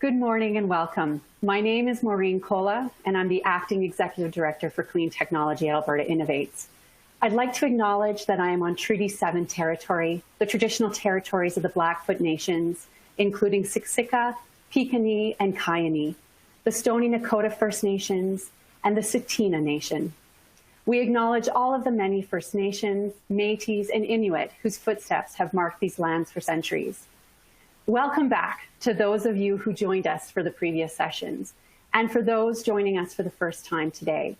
Good morning and welcome. My name is Maureen Kola, and I'm the Acting Executive Director for Clean Technology at Alberta Innovates. I'd like to acknowledge that I am on Treaty 7 territory, the traditional territories of the Blackfoot Nations, including Siksika, Piikani, and Kainai, the Stoney Nakoda First Nations, and the Tsuut'ina Nation. We acknowledge all of the many First Nations, Métis, and Inuit whose footsteps have marked these lands for centuries. Welcome back to those of you who joined us for the previous sessions, and for those joining us for the first time today.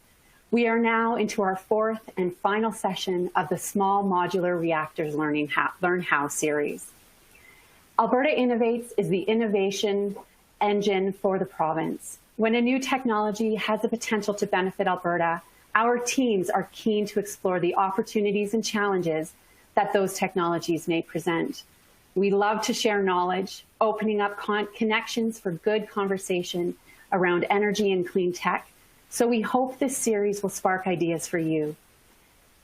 We are now into our fourth and final session of the Small Modular Reactors Learn How series. Alberta Innovates is the innovation engine for the province. When a new technology has the potential to benefit Alberta, our teams are keen to explore the opportunities and challenges that those technologies may present. We love to share knowledge, opening up connections for good conversation around energy and clean tech. So we hope this series will spark ideas for you.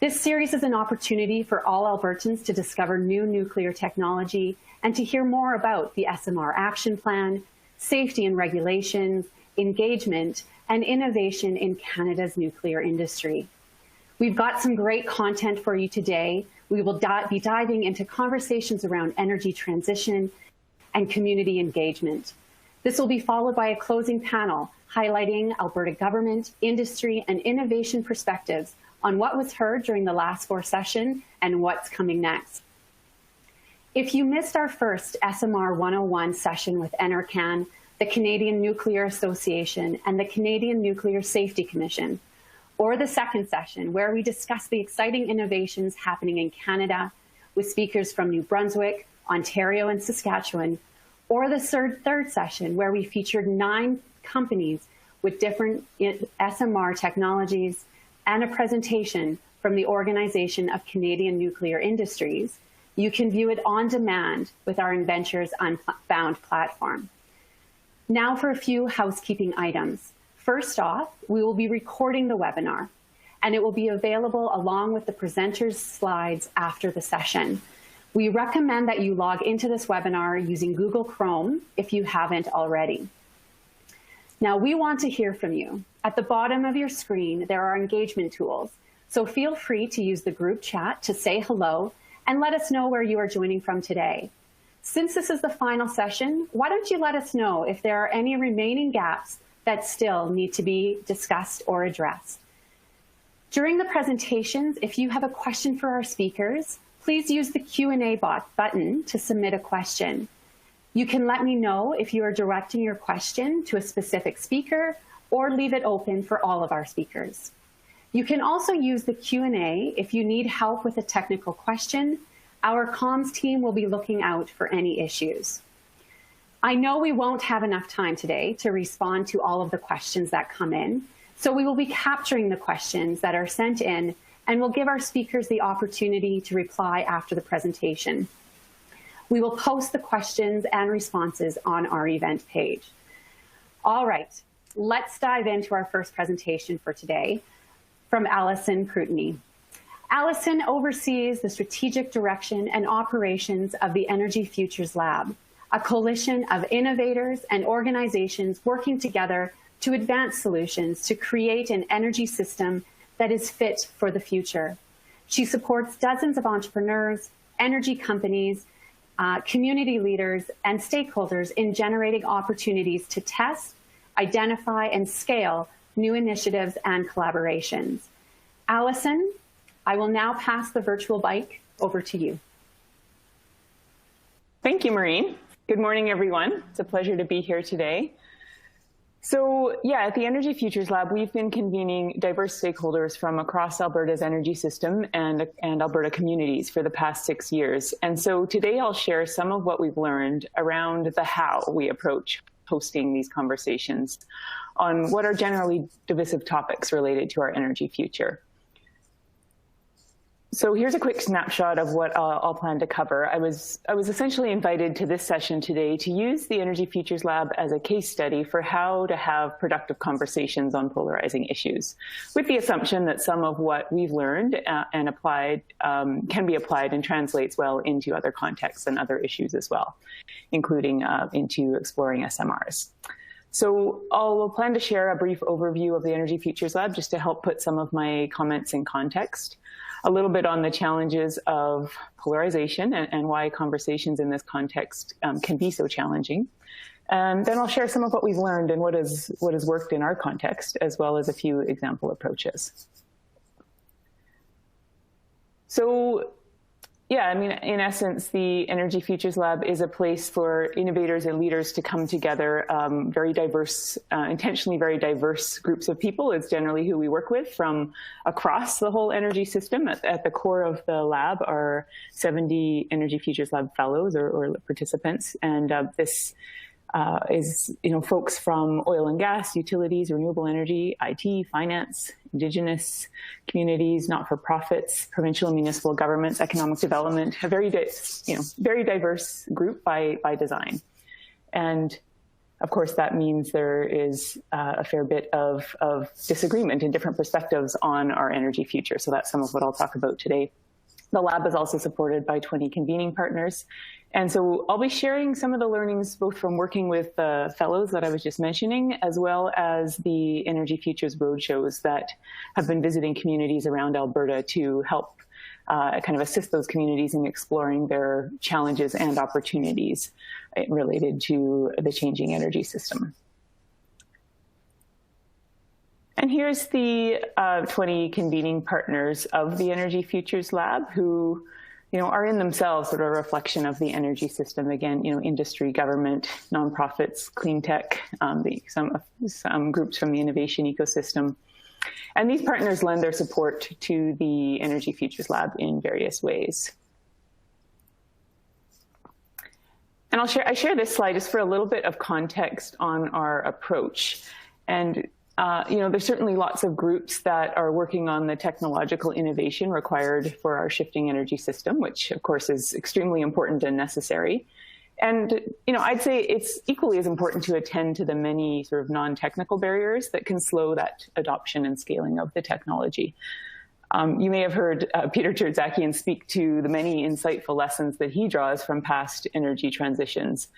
This series is an opportunity for all Albertans to discover new nuclear technology and to hear more about the SMR Action Plan, safety and regulations, engagement, and innovation in Canada's nuclear industry. We've got some great content for you today. We will be diving into conversations around energy transition and community engagement. This will be followed by a closing panel highlighting Alberta government, industry, and innovation perspectives on what was heard during the last four sessions and what's coming next. If you missed our first SMR 101 session with NRCan, the Canadian Nuclear Association, and the Canadian Nuclear Safety Commission, or the second session where we discuss the exciting innovations happening in Canada with speakers from New Brunswick, Ontario, and Saskatchewan, or the third session where we featured 9 companies with different SMR technologies and a presentation from the Organization of Canadian Nuclear Industries, you can view it on demand with our Inventures Unbound platform. Now for a few housekeeping items. First off, we will be recording the webinar, and it will be available along with the presenters' slides after the session. We recommend that you log into this webinar using Google Chrome if you haven't already. Now, we want to hear from you. At the bottom of your screen, there are engagement tools, so feel free to use the group chat to say hello and let us know where you are joining from today. Since this is the final session, why don't you let us know if there are any remaining gaps that still need to be discussed or addressed. During the presentations, if you have a question for our speakers, please use the Q&A button to submit a question. You can let me know if you are directing your question to a specific speaker or leave it open for all of our speakers. You can also use the Q&A if you need help with a technical question. Our comms team will be looking out for any issues. I know we won't have enough time today to respond to all of the questions that come in, so we will be capturing the questions that are sent in and we'll give our speakers the opportunity to reply after the presentation. We will post the questions and responses on our event page. All right, let's dive into our first presentation for today from Alison Krutny. Alison oversees the strategic direction and operations of the Energy Futures Lab, a coalition of innovators and organizations working together to advance solutions to create an energy system that is fit for the future. She supports dozens of entrepreneurs, energy companies, community leaders, and stakeholders in generating opportunities to test, identify, and scale new initiatives and collaborations. Alison, I will now pass the virtual mic over to you. Thank you, Maureen. Good morning, everyone. It's a pleasure to be here today. So yeah, at the Energy Futures Lab, we've been convening diverse stakeholders from across Alberta's energy system and Alberta communities for the past 6 years. And so today I'll share some of what we've learned around the how we approach hosting these conversations on what are generally divisive topics related to our energy future. So here's a quick snapshot of what I'll plan to cover. I was essentially invited to this session today to use the Energy Futures Lab as a case study for how to have productive conversations on polarizing issues, with the assumption that some of what we've learned and applied can be applied and translates well into other contexts and other issues as well, including into exploring SMRs. So I'll plan to share a brief overview of the Energy Futures Lab just to help put some of my comments in context. A little bit on the challenges of polarization and why conversations in this context can be so challenging. And then I'll share some of what we've learned and what has worked in our context, as well as a few example approaches. So yeah, I mean, in essence, the Energy Futures Lab is a place for innovators and leaders to come together, very diverse, intentionally very diverse groups of people. It's generally who we work with from across the whole energy system. At the core of the lab are 70 Energy Futures Lab fellows or participants. And this is, folks from oil and gas, utilities, renewable energy, IT, finance, Indigenous communities, not-for-profits, provincial and municipal governments, economic development, a very diverse group by design. And of course, that means there is a fair bit of disagreement and different perspectives on our energy future. So that's some of what I'll talk about today. The lab is also supported by 20 convening partners. And so I'll be sharing some of the learnings both from working with the fellows that I was just mentioning, as well as the Energy Futures roadshows that have been visiting communities around Alberta to help kind of assist those communities in exploring their challenges and opportunities related to the changing energy system. And here's the 20 convening partners of the Energy Futures Lab who are in themselves sort of a reflection of the energy system. Again, industry, government, nonprofits, clean tech, some groups from the innovation ecosystem. And these partners lend their support to the Energy Futures Lab in various ways. And I share this slide just for a little bit of context on our approach. And there's certainly lots of groups that are working on the technological innovation required for our shifting energy system, which of course is extremely important and necessary. And, I'd say it's equally as important to attend to the many sort of non-technical barriers that can slow that adoption and scaling of the technology. You may have heard Peter Chertzakian speak to the many insightful lessons that he draws from past energy transitions.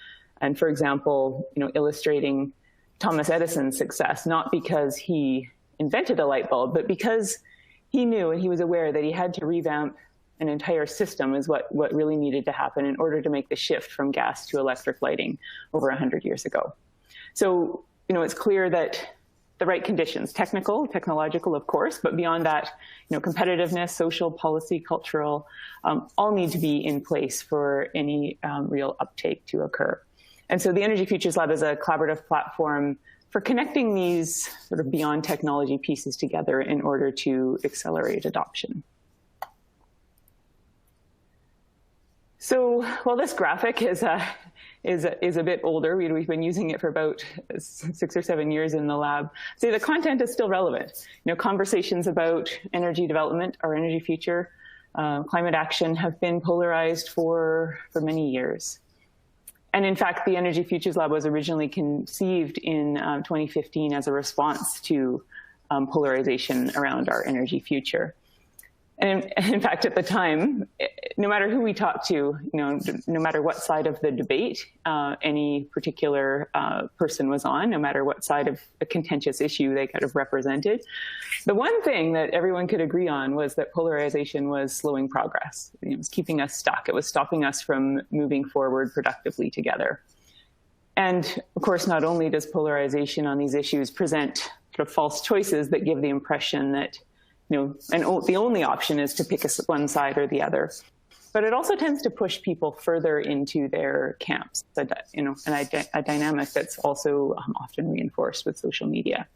And for example, illustrating Thomas Edison's success, not because he invented a light bulb, but because he knew and he was aware that he had to revamp an entire system is what really needed to happen in order to make the shift from gas to electric lighting over 100 years ago. So, it's clear that the right conditions, technological, of course, but beyond that, competitiveness, social, policy, cultural, all need to be in place for any real uptake to occur. And so the Energy Futures Lab is a collaborative platform for connecting these sort of beyond technology pieces together in order to accelerate adoption. So, well, this graphic is a bit older. We've been using it for about 6 or 7 years in the lab. So the content is still relevant. Conversations about energy development, our energy future, climate action have been polarized for many years. And in fact, the Energy Futures Lab was originally conceived in 2015 as a response to polarization around our energy future. And in fact, at the time, no matter who we talked to, no matter what side of the debate any particular person was on, no matter what side of a contentious issue they kind of represented, the one thing that everyone could agree on was that polarization was slowing progress. It was keeping us stuck. It was stopping us from moving forward productively together. And of course, not only does polarization on these issues present sort of false choices that give the impression that the only option is to pick one side or the other. But it also tends to push people further into their camps, a dynamic that's also often reinforced with social media.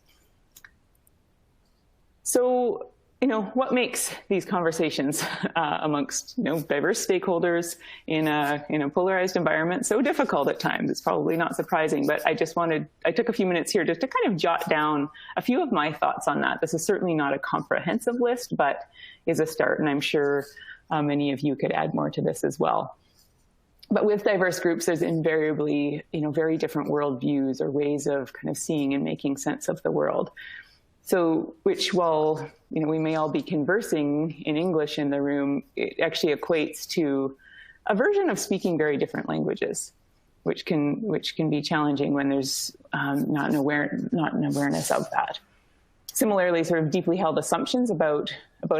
So what makes these conversations amongst diverse stakeholders in a polarized environment so difficult at times? It's probably not surprising, but I took a few minutes here just to kind of jot down a few of my thoughts on that. This is certainly not a comprehensive list, but is a start, and I'm sure many of you could add more to this as well. But with diverse groups, there's invariably very different worldviews or ways of kind of seeing and making sense of the world. So, which, while we may all be conversing in English in the room, it actually equates to a version of speaking very different languages, which can be challenging when there's not an awareness of that. Similarly, sort of deeply held assumptions about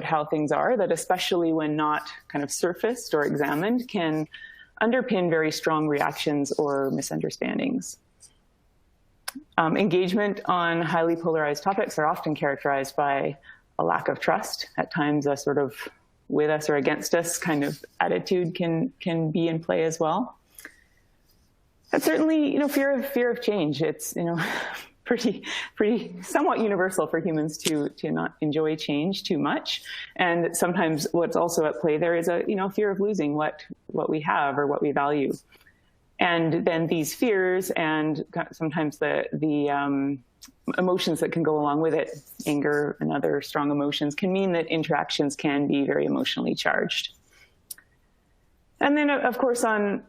how things are, that especially when not kind of surfaced or examined, can underpin very strong reactions or misunderstandings. Engagement on highly polarized topics are often characterized by a lack of trust. At times, a sort of with us or against us kind of attitude can be in play as well. But certainly, fear of change. It's pretty somewhat universal for humans to not enjoy change too much. And sometimes what's also at play there is a fear of losing what we have or what we value. And then these fears and sometimes the emotions that can go along with it, anger and other strong emotions, can mean that interactions can be very emotionally charged. And then, of course, on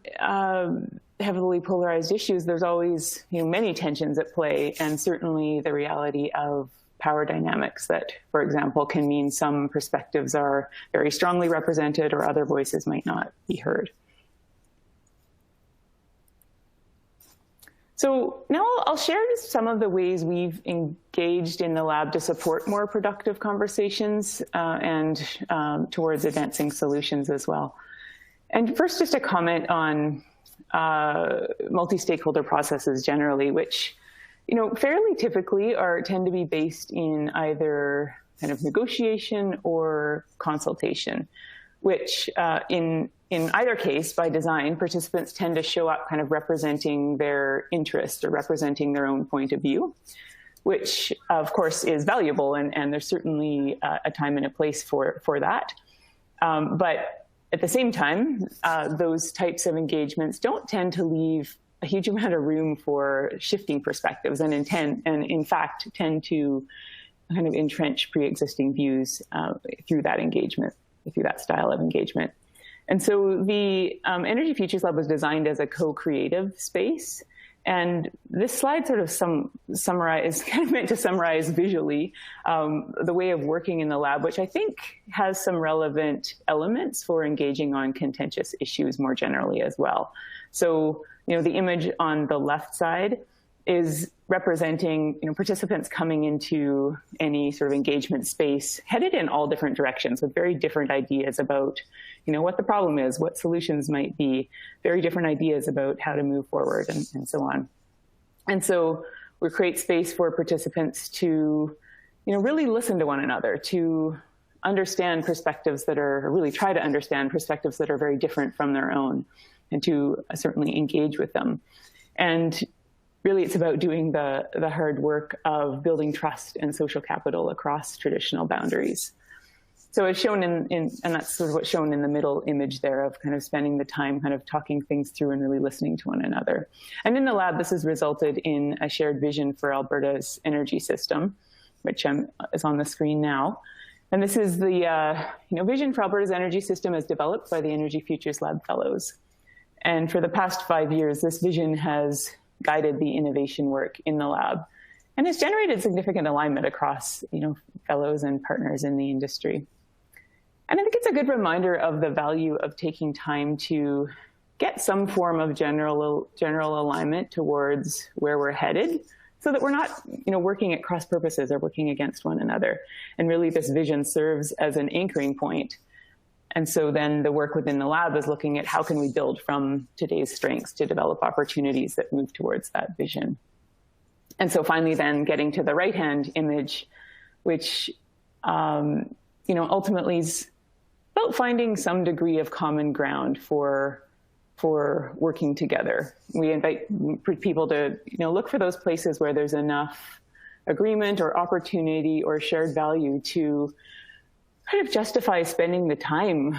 heavily polarized issues, there's always many tensions at play, and certainly the reality of power dynamics that, for example, can mean some perspectives are very strongly represented or other voices might not be heard. So now I'll share just some of the ways we've engaged in the lab to support more productive conversations and towards advancing solutions as well. And first, just a comment on multi-stakeholder processes generally, which fairly typically tend to be based in either kind of negotiation or consultation, which in either case, by design, participants tend to show up kind of representing their interest or representing their own point of view, which of course is valuable, and there's certainly a time and a place for that. But at the same time, those types of engagements don't tend to leave a huge amount of room for shifting perspectives and in fact tend to kind of entrench pre-existing views through that engagement, through that style of engagement. And so the Energy Futures Lab was designed as a co-creative space. And this slide sort of kind of meant to summarize visually the way of working in the lab, which I think has some relevant elements for engaging on contentious issues more generally as well. So, the image on the left side is representing participants coming into any sort of engagement space headed in all different directions with very different ideas about what the problem is, what solutions might be, very different ideas about how to move forward and so on. And so we create space for participants to really listen to one another, to understand perspectives that are, really try to understand perspectives that are very different from their own, and to certainly engage with them. And really, it's about doing the hard work of building trust and social capital across traditional boundaries. So as shown and that's sort of what's shown in the middle image there of kind of spending the time kind of talking things through and really listening to one another. And in the lab, this has resulted in a shared vision for Alberta's energy system, which is on the screen now. And this is the vision for Alberta's energy system as developed by the Energy Futures Lab Fellows. And for the past 5 years, this vision has guided the innovation work in the lab, and it's generated significant alignment across, fellows and partners in the industry. And I think it's a good reminder of the value of taking time to get some form of general alignment towards where we're headed, so that we're not, working at cross purposes or working against one another. And really, this vision serves as an anchoring point. And so then the work within the lab is looking at how can we build from today's strengths to develop opportunities that move towards that vision. And so finally then getting to the right-hand image, which, ultimately is about finding some degree of common ground for working together. We invite people to, look for those places where there's enough agreement or opportunity or shared value to kind of justify spending the time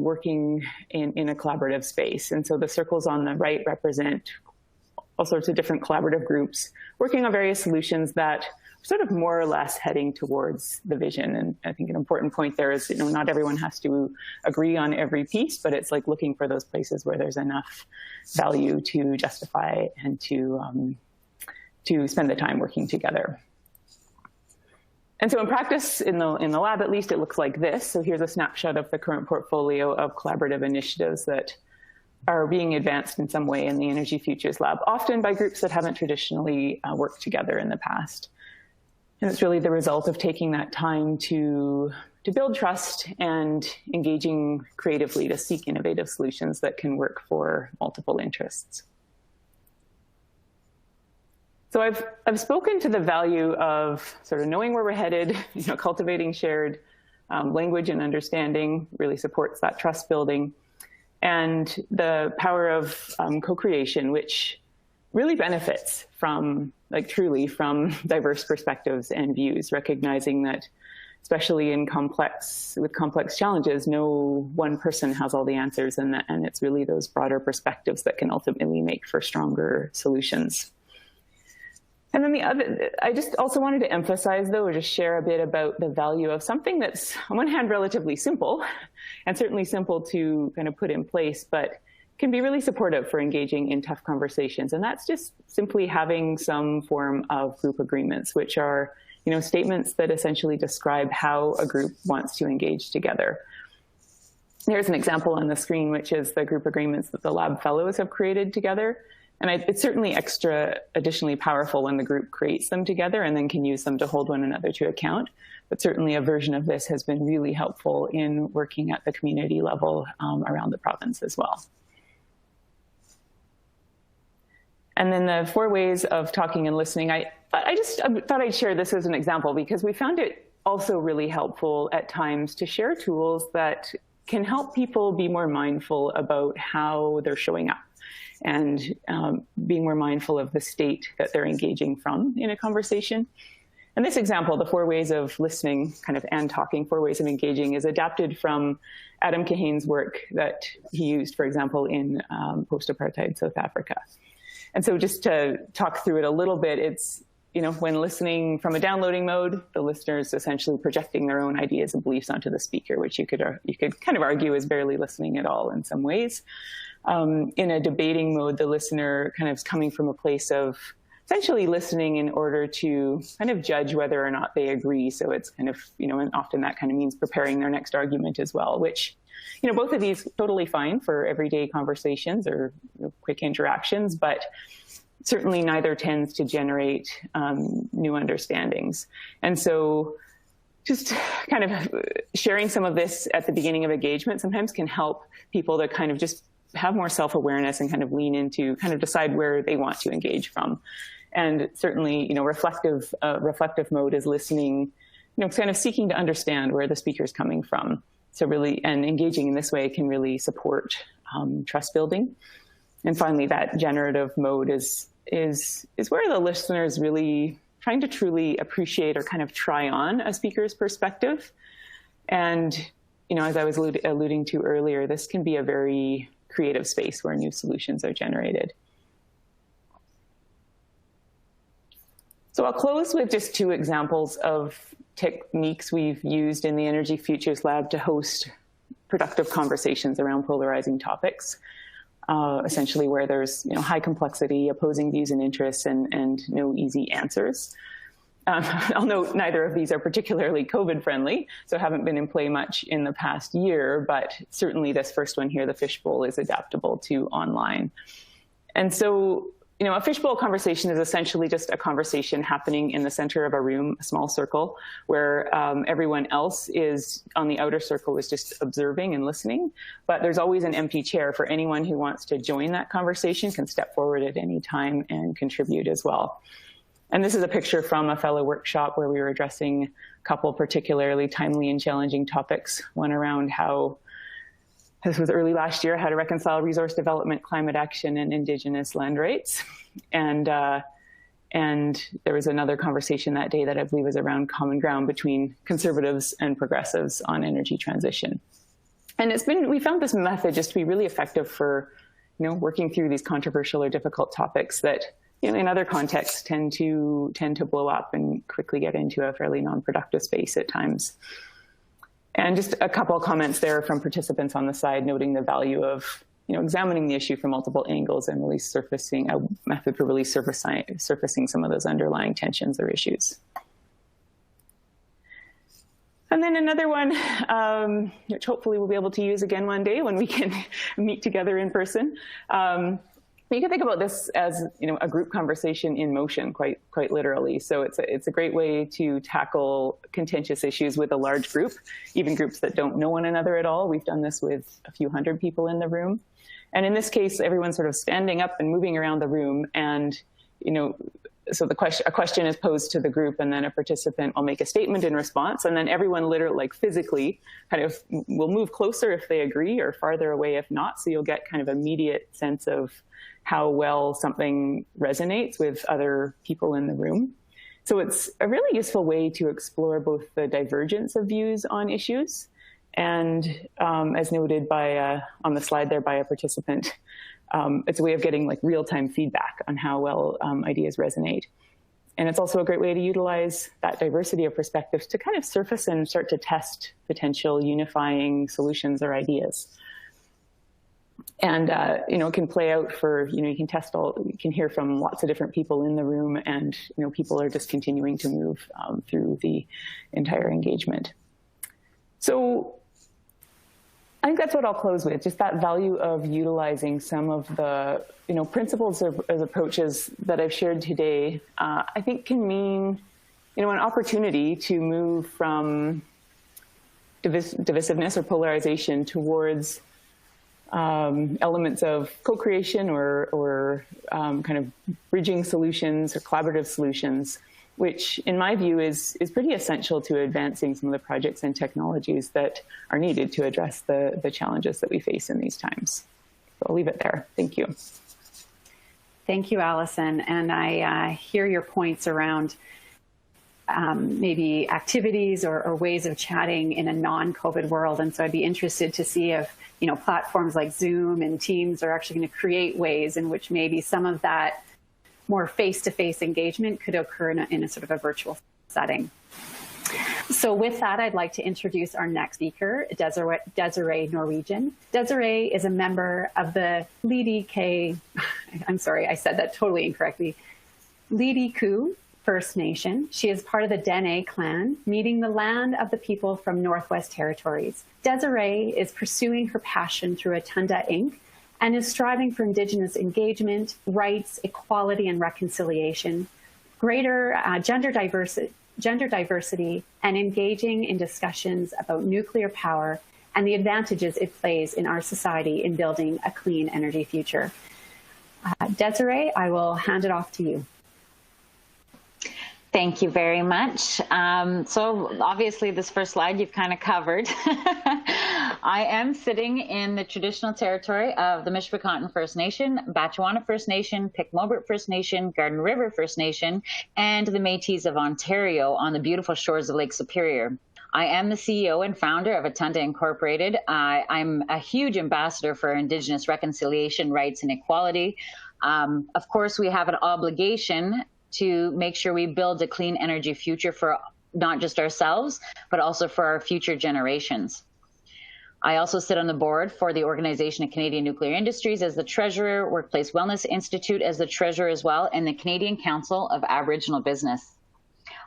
working in a collaborative space. And so the circles on the right represent all sorts of different collaborative groups working on various solutions that are sort of more or less heading towards the vision. And I think an important point there is, not everyone has to agree on every piece, but it's like looking for those places where there's enough value to justify and to spend the time working together. And so in practice, in the lab at least, it looks like this. So here's a snapshot of the current portfolio of collaborative initiatives that are being advanced in some way in the Energy Futures Lab, often by groups that haven't traditionally worked together in the past. And it's really the result of taking that time to build trust and engaging creatively to seek innovative solutions that can work for multiple interests. So I've spoken to the value of sort of knowing where we're headed, cultivating shared language and understanding really supports that trust building, and the power of co-creation, which really benefits from, truly from diverse perspectives and views, recognizing that especially with complex challenges, no one person has all the answers, and it's really those broader perspectives that can ultimately make for stronger solutions. And then I just also wanted to emphasize, though, or just share a bit about the value of something that's, on one hand, relatively simple, and certainly simple to kind of put in place, but can be really supportive for engaging in tough conversations. And that's just simply having some form of group agreements, which are, statements that essentially describe how a group wants to engage together. Here's an example on the screen, which is the group agreements that the lab fellows have created together. And it's certainly additionally powerful when the group creates them together and then can use them to hold one another to account. But certainly a version of this has been really helpful in working at the community level around the province as well. And then the 4 ways of talking and listening, I thought I'd share this as an example because we found it also really helpful at times to share tools that can help people be more mindful about how they're showing up, and being more mindful of the state that they're engaging from in a conversation. And this example, the 4 ways of listening and talking, 4 ways of engaging, is adapted from Adam Kahane's work that he used, for example, in post-apartheid South Africa. And so just to talk through it a little bit, it's, when listening from a downloading mode, the listener is essentially projecting their own ideas and beliefs onto the speaker, which you could kind of argue is barely listening at all in some ways. In a debating mode, the listener kind of is coming from a place of essentially listening in order to kind of judge whether or not they agree. So it's kind of, and often that kind of means preparing their next argument as well, which, both of these totally fine for everyday conversations or quick interactions, but certainly neither tends to generate new understandings. And so just kind of sharing some of this at the beginning of engagement sometimes can help people to kind of just have more self-awareness and kind of lean into, kind of decide where they want to engage from. And certainly, reflective mode is listening, kind of seeking to understand where the speaker is coming from. So really, and engaging in this way can really support trust building. And finally, that generative mode is where the listener is really trying to truly appreciate or kind of try on a speaker's perspective. And, as I was alluding to earlier, this can be a very creative space where new solutions are generated. So I'll close with just 2 examples of techniques we've used in the Energy Futures Lab to host productive conversations around polarizing topics, essentially where there's high complexity, opposing views and interests, and no easy answers. I'll note neither of these are particularly COVID friendly, so haven't been in play much in the past year, but certainly this first one here, the fishbowl, is adaptable to online. And so, a fishbowl conversation is essentially just a conversation happening in the center of a room, a small circle, where everyone else is on the outer circle is just observing and listening. But there's always an empty chair for anyone who wants to join that conversation, can step forward at any time and contribute as well. And this is a picture from a fellow workshop where we were addressing a couple particularly timely and challenging topics. One around how, this was early last year, how to reconcile resource development, climate action, and Indigenous land rights. And And there was another conversation that day that I believe was around common ground between conservatives and progressives on energy transition. And we found this method just to be really effective for, working through these controversial or difficult topics that, in other contexts tend to blow up and quickly get into a fairly non-productive space at times. And just a couple of comments there from participants on the side noting the value of examining the issue from multiple angles and really surfacing a method for really surfacing some of those underlying tensions or issues. And then another one, which hopefully we'll be able to use again one day when we can meet together in person. You can think about this as a group conversation in motion, quite literally. So it's a great way to tackle contentious issues with a large group, even groups that don't know one another at all. We've done this with a few hundred people in the room. And in this case, everyone's sort of standing up and moving around the room. And, so a question is posed to the group, and then a participant will make a statement in response. And then everyone literally, like physically, kind of will move closer if they agree or farther away if not. So you'll get kind of immediate sense of how well something resonates with other people in the room. So it's a really useful way to explore both the divergence of views on issues and, as noted by on the slide there by a participant, it's a way of getting like real-time feedback on how well ideas resonate. And it's also a great way to utilize that diversity of perspectives to kind of surface and start to test potential unifying solutions or ideas. And, it can play out for, you can hear from lots of different people in the room, and, people are just continuing to move through the entire engagement. So I think that's what I'll close with, just that value of utilizing some of the, principles as approaches that I've shared today, I think can mean, an opportunity to move from divisiveness or polarization towards elements of co-creation or kind of bridging solutions or collaborative solutions, which in my view is pretty essential to advancing some of the projects and technologies that are needed to address the challenges that we face in these times. So I'll leave it there. Thank you. Thank you, Allison. And I hear your points around maybe activities or ways of chatting in a non-COVID world. And so I'd be interested to see if, platforms like Zoom and Teams are actually going to create ways in which maybe some of that more face-to-face engagement could occur in a sort of a virtual setting. So with that, I'd like to introduce our next speaker, Desiree Norwegian. Desiree is a member of the Lidikay, I'm sorry, I said that totally incorrectly, Lidikay First Nation. She is part of the Dene clan, meeting the land of the people from Northwest Territories. Desiree is pursuing her passion through Atunda Inc. and is striving for Indigenous engagement, rights, equality, and reconciliation, greater gender diversity, and engaging in discussions about nuclear power and the advantages it plays in our society in building a clean energy future. Desiree, I will hand it off to you. Thank you very much. So obviously this first slide you've kind of covered. I am sitting in the traditional territory of the Mishpekauton First Nation, Batchewana First Nation, Pic-Mobert First Nation, Garden River First Nation, and the Métis of Ontario on the beautiful shores of Lake Superior. I am the CEO and founder of Atunda Incorporated. I'm a huge ambassador for Indigenous reconciliation, rights, and equality. Of course, we have an obligation to make sure we build a clean energy future for not just ourselves, but also for our future generations. I also sit on the board for the Organization of Canadian Nuclear Industries as the Treasurer, Workplace Wellness Institute as the Treasurer as well, and the Canadian Council of Aboriginal Business.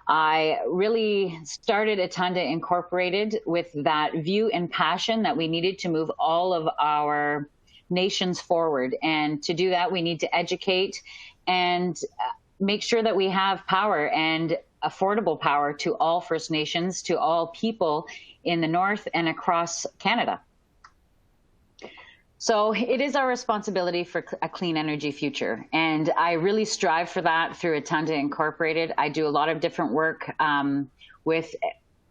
I really started Atunda Incorporated with that view and passion that we needed to move all of our nations forward. And to do that, we need to educate and make sure that we have power and affordable power to all First Nations, to all people in the North and across Canada. So it is our responsibility for a clean energy future. And I really strive for that through Atunda Incorporated. I do a lot of different work with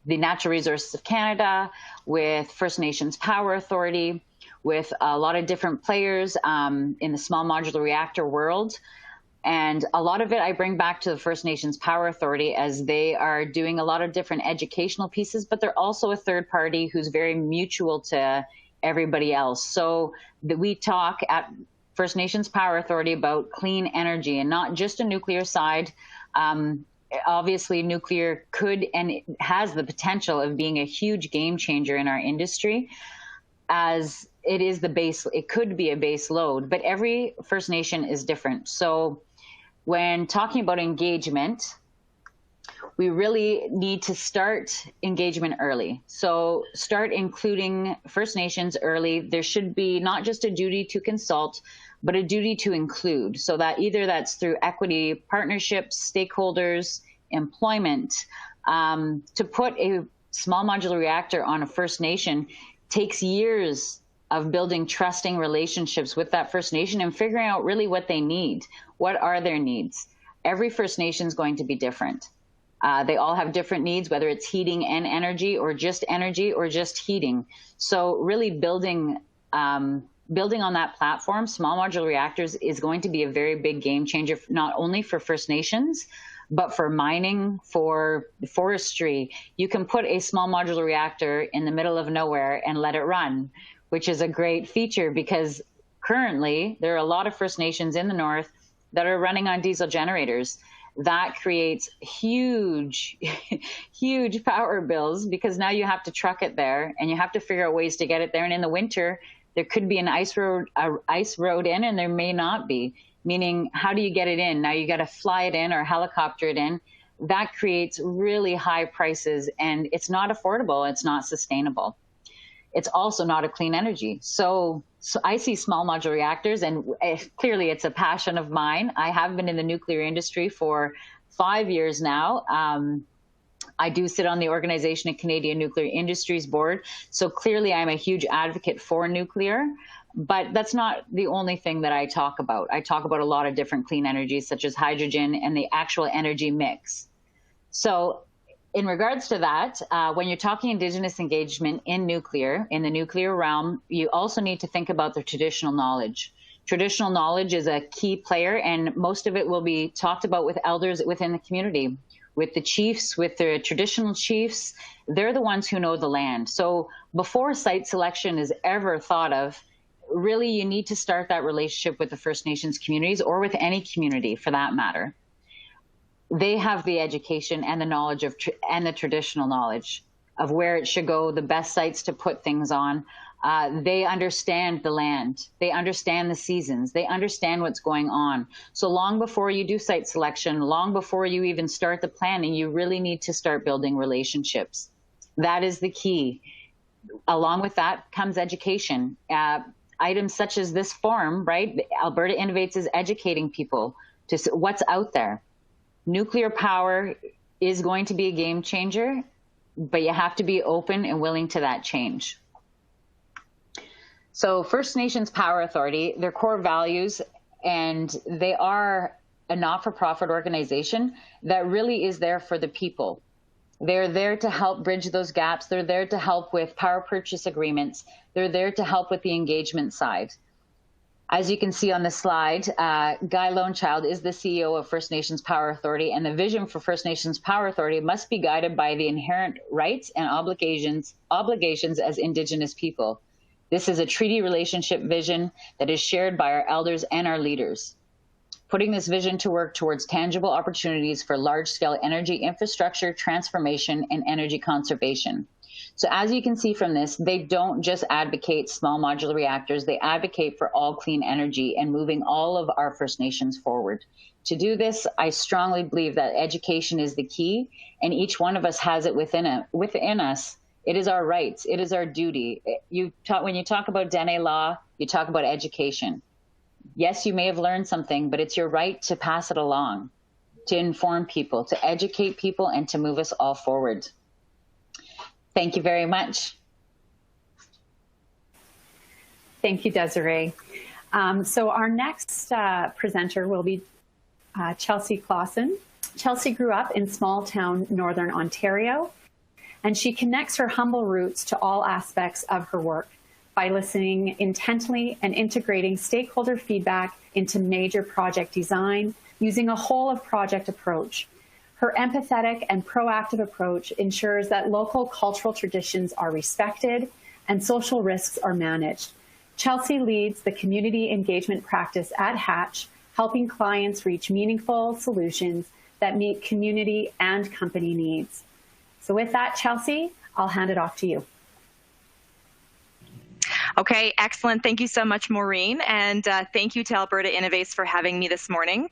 the Natural Resources of Canada, with First Nations Power Authority, with a lot of different players in the small modular reactor world. And a lot of it I bring back to the First Nations Power Authority, as they are doing a lot of different educational pieces, but they're also a third party who's very mutual to everybody else. So we talk at First Nations Power Authority about clean energy, and not just a nuclear side. Obviously, nuclear could and has the potential of being a huge game changer in our industry, as it is the base. It could be a base load, but every First Nation is different. So when talking about engagement, we really need to start engagement early. So start including First Nations early. There should be not just a duty to consult, but a duty to include. So that either that's through equity partnerships, stakeholders, employment. To put a small modular reactor on a First Nation takes years of building trusting relationships with that First Nation and figuring out really what they need. What are their needs? Every First Nation is going to be different. They all have different needs, whether it's heating and energy or just heating. So really building on that platform, small modular reactors is going to be a very big game changer, not only for First Nations, but for mining, for forestry. You can put a small modular reactor in the middle of nowhere and let it run, which is a great feature, because currently there are a lot of First Nations in the north that are running on diesel generators. That creates huge, huge power bills, because now you have to truck it there and you have to figure out ways to get it there. And in the winter, there could be an ice road in, and there may not be, meaning how do you get it in? Now you got to fly it in or helicopter it in. That creates really high prices, and it's not affordable. It's not sustainable. It's also not a clean energy. So I see small modular reactors, and clearly it's a passion of mine. I have been in the nuclear industry for 5 years now. I do sit on the Organization of Canadian Nuclear Industries Board. So clearly I'm a huge advocate for nuclear, but that's not the only thing that I talk about. I talk about a lot of different clean energies, such as hydrogen and the actual energy mix. So in regards to that, when you're talking Indigenous engagement in the nuclear realm, you also need to think about the traditional knowledge. Traditional knowledge is a key player, and most of it will be talked about with elders within the community, with the chiefs, with the traditional chiefs. They're the ones who know the land. So before site selection is ever thought of, really you need to start that relationship with the First Nations communities, or with any community for that matter. They have the education and the knowledge of and the traditional knowledge of where it should go, the best sites to put things on. They understand the land. They understand the seasons. They understand what's going on. So long before you do site selection, long before you even start the planning, you really need to start building relationships. That is the key. Along with that comes education. Items such as this forum, right? Alberta Innovates is educating people to what's out there. Nuclear power is going to be a game changer, but you have to be open and willing to that change. So First Nations Power Authority, their core values, and they are a not-for-profit organization that really is there for the people. They're there to help bridge those gaps. They're there to help with power purchase agreements. They're there to help with the engagement side. As you can see on the slide, Guy Lonechild is the CEO of First Nations Power Authority, and the vision for First Nations Power Authority must be guided by the inherent rights and obligations as Indigenous people. This is a treaty relationship vision that is shared by our elders and our leaders, putting this vision to work towards tangible opportunities for large-scale energy infrastructure transformation and energy conservation. So as you can see from this, they don't just advocate small modular reactors, they advocate for all clean energy and moving all of our First Nations forward. To do this, I strongly believe that education is the key, and each one of us has it within us. It is our rights, it is our duty. When you talk about Dene law, you talk about education. Yes, you may have learned something, but it's your right to pass it along, to inform people, to educate people, and to move us all forward. Thank you very much. Thank you, Desiree. So our next presenter will be Chelsea Clausen. Chelsea grew up in small town Northern Ontario, and she connects her humble roots to all aspects of her work. by listening intently and integrating stakeholder feedback into major project design using a whole-of-project approach. Her empathetic and proactive approach ensures that local cultural traditions are respected and social risks are managed. Chelsea leads the community engagement practice at Hatch, helping clients reach meaningful solutions that meet community and company needs. So with that, Chelsea, I'll hand it off to you. Okay, excellent. Thank you so much, Maureen. And thank you to Alberta Innovates for having me this morning.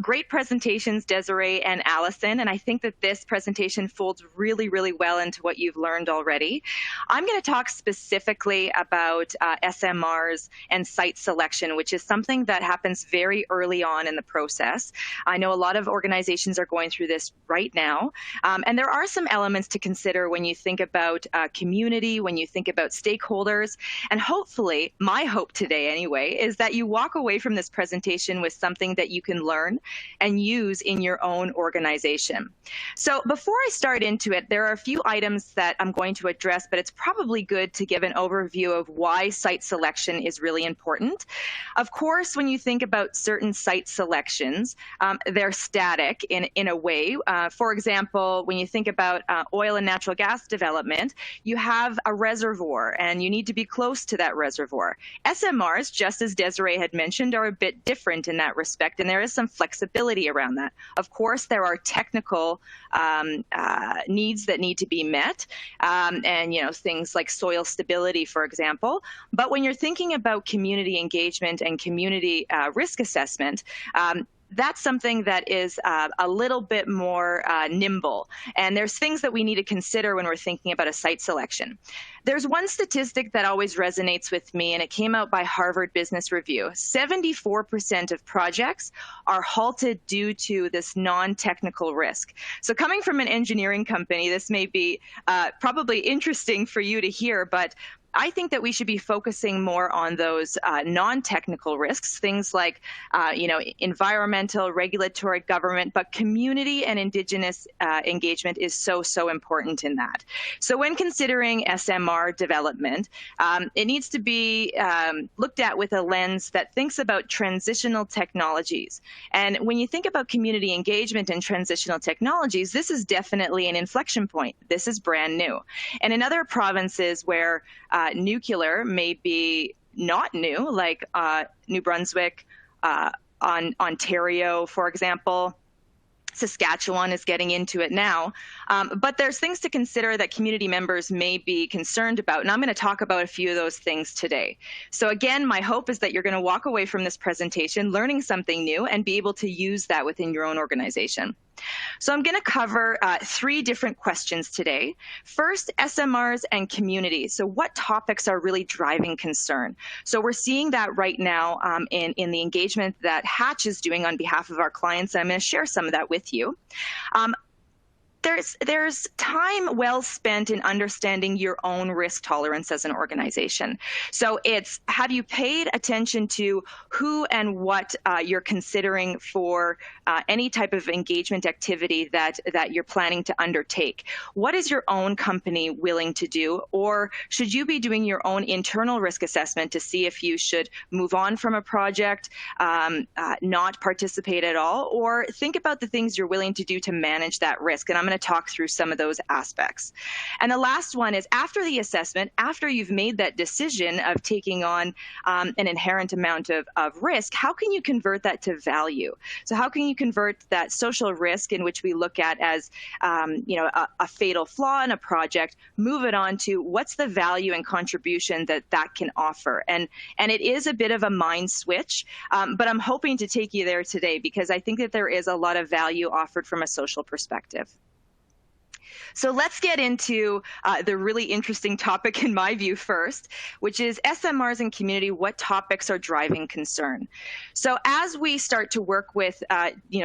Great presentations, Desiree and Allison. And I think that this presentation folds really, really well into what you've learned already. I'm going to talk specifically about SMRs and site selection, which is something that happens very early on in the process. I know a lot of organizations are going through this right now. And there are some elements to consider when you think about community, when you think about stakeholders. And hopefully, my hope today anyway, is that you walk away from this presentation with something that you can learn and use in your own organization. So before I start into it, there are a few items that I'm going to address, but it's probably good to give an overview of why site selection is really important. Of course, when you think about certain site selections, they're static in a way. For example, when you think about oil and natural gas development, you have a reservoir and you need to be close to that reservoir. SMRs, just as Desiree had mentioned, are a bit different in that respect, and there is some flexibility around that. Of course, there are technical needs that need to be met, and things like soil stability, for example. But when you're thinking about community engagement and community risk assessment, that's something that is a little bit more nimble. And there's things that we need to consider when we're thinking about a site selection. There's one statistic that always resonates with me, and it came out by Harvard Business Review. 74% of projects are halted due to this non-technical risk. So coming from an engineering company, this may be probably interesting for you to hear, but I think that we should be focusing more on those non-technical risks, things like, environmental, regulatory, government, but community and Indigenous engagement is so, so important in that. So when considering SMR development, it needs to be looked at with a lens that thinks about transitional technologies. And when you think about community engagement and transitional technologies, this is definitely an inflection point. This is brand new. And in other provinces where nuclear may be not new, like New Brunswick, Ontario, for example. Saskatchewan is getting into it now. But there's things to consider that community members may be concerned about. And I'm going to talk about a few of those things today. So again, my hope is that you're going to walk away from this presentation learning something new and be able to use that within your own organization. So I'm going to cover three different questions today. First, SMRs and community. So what topics are really driving concern? So we're seeing that right now in the engagement that Hatch is doing on behalf of our clients. I'm going to share some of that with you. There's time well spent in understanding your own risk tolerance as an organization. So it's, have you paid attention to who and what you're considering for any type of engagement activity that you're planning to undertake? What is your own company willing to do? Or should you be doing your own internal risk assessment to see if you should move on from a project, not participate at all, or think about the things you're willing to do to manage that risk? And I'm going to talk through some of those aspects. And the last one is, after the assessment, after you've made that decision of taking on an inherent amount of risk, how can you convert that to value? So how can you convert that social risk, in which we look at as a fatal flaw in a project, move it on to what's the value and contribution that can offer? And it is a bit of a mind switch, but I'm hoping to take you there today, because I think that there is a lot of value offered from a social perspective. So let's get into the really interesting topic in my view first, which is SMRs and community. What topics are driving concern? So as we start to work with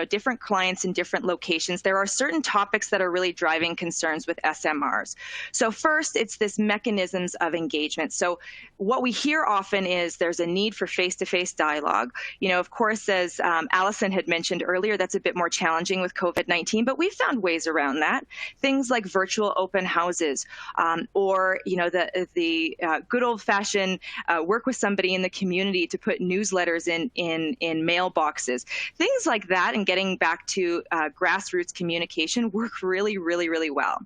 different clients in different locations, there are certain topics that are really driving concerns with SMRs. So first, it's this mechanisms of engagement. So what we hear often is there's a need for face-to-face dialogue. Of course, as Allison had mentioned earlier, that's a bit more challenging with COVID-19, but we've found ways around that. Things like like virtual open houses, or the good old-fashioned work with somebody in the community to put newsletters in mailboxes. Things like that, and getting back to grassroots communication work really, really, really well.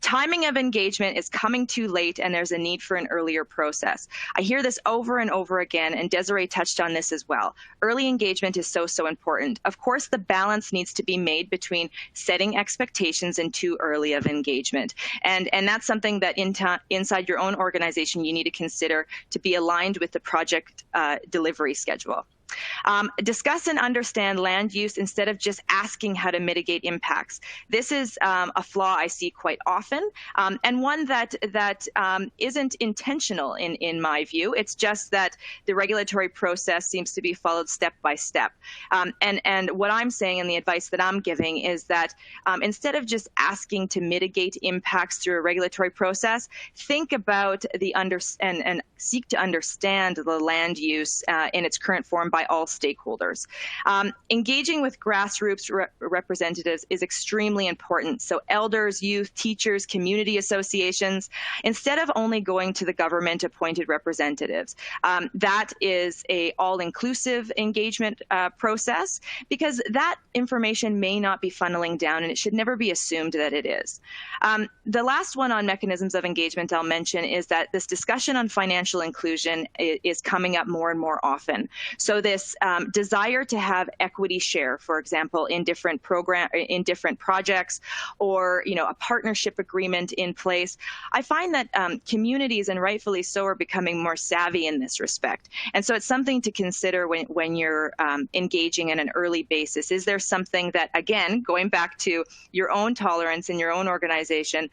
Timing of engagement is coming too late, and there's a need for an earlier process. I hear this over and over again, and Desiree touched on this as well. Early engagement is so, so important. Of course, the balance needs to be made between setting expectations and too early of engagement. And that's something that inside your own organization you need to consider to be aligned with the project delivery schedule. Discuss and understand land use instead of just asking how to mitigate impacts. This is a flaw I see quite often, and one that isn't intentional in my view. It's just that the regulatory process seems to be followed step by step. And what I'm saying and the advice that I'm giving is that instead of just asking to mitigate impacts through a regulatory process, think about and seek to understand the land use in its current form by all stakeholders. Engaging with grassroots representatives is extremely important. So elders, youth, teachers, community associations, instead of only going to the government appointed representatives. That is a all-inclusive engagement process, because that information may not be funneling down, and it should never be assumed that it is. The last one on mechanisms of engagement I'll mention is that this discussion on financial inclusion is coming up more and more often. So this desire to have equity share, for example, in different projects, or a partnership agreement in place. I find that communities, and rightfully so, are becoming more savvy in this respect. And so it's something to consider when you're engaging in an early basis. Is there something that, again, going back to your own tolerance in your own organization,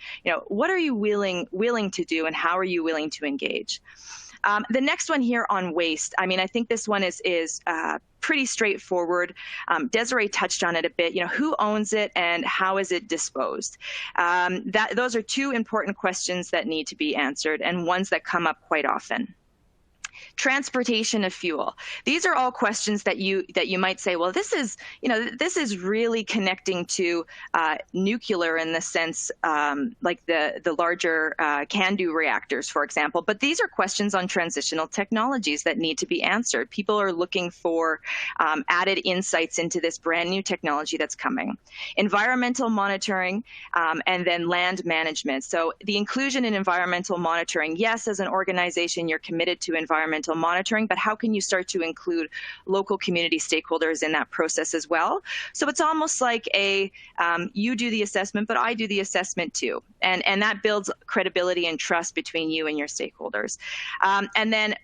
what are you willing to do, and how are you willing to engage? The next one here on waste, I think this one is pretty straightforward. Desiree touched on it a bit. Who owns it and how is it disposed? Those are two important questions that need to be answered, and ones that come up quite often. Transportation of fuel. These are all questions that you might say, well, this is really connecting to nuclear in the sense like the larger CANDU reactors, for example. But these are questions on transitional technologies that need to be answered. People are looking for added insights into this brand new technology that's coming. Environmental monitoring, and then land management. So the inclusion in environmental monitoring, yes, as an organization, you're committed to environmental monitoring, but how can you start to include local community stakeholders in that process as well? So it's almost like you do the assessment, but I do the assessment too. And that builds credibility and trust between you and your stakeholders. And then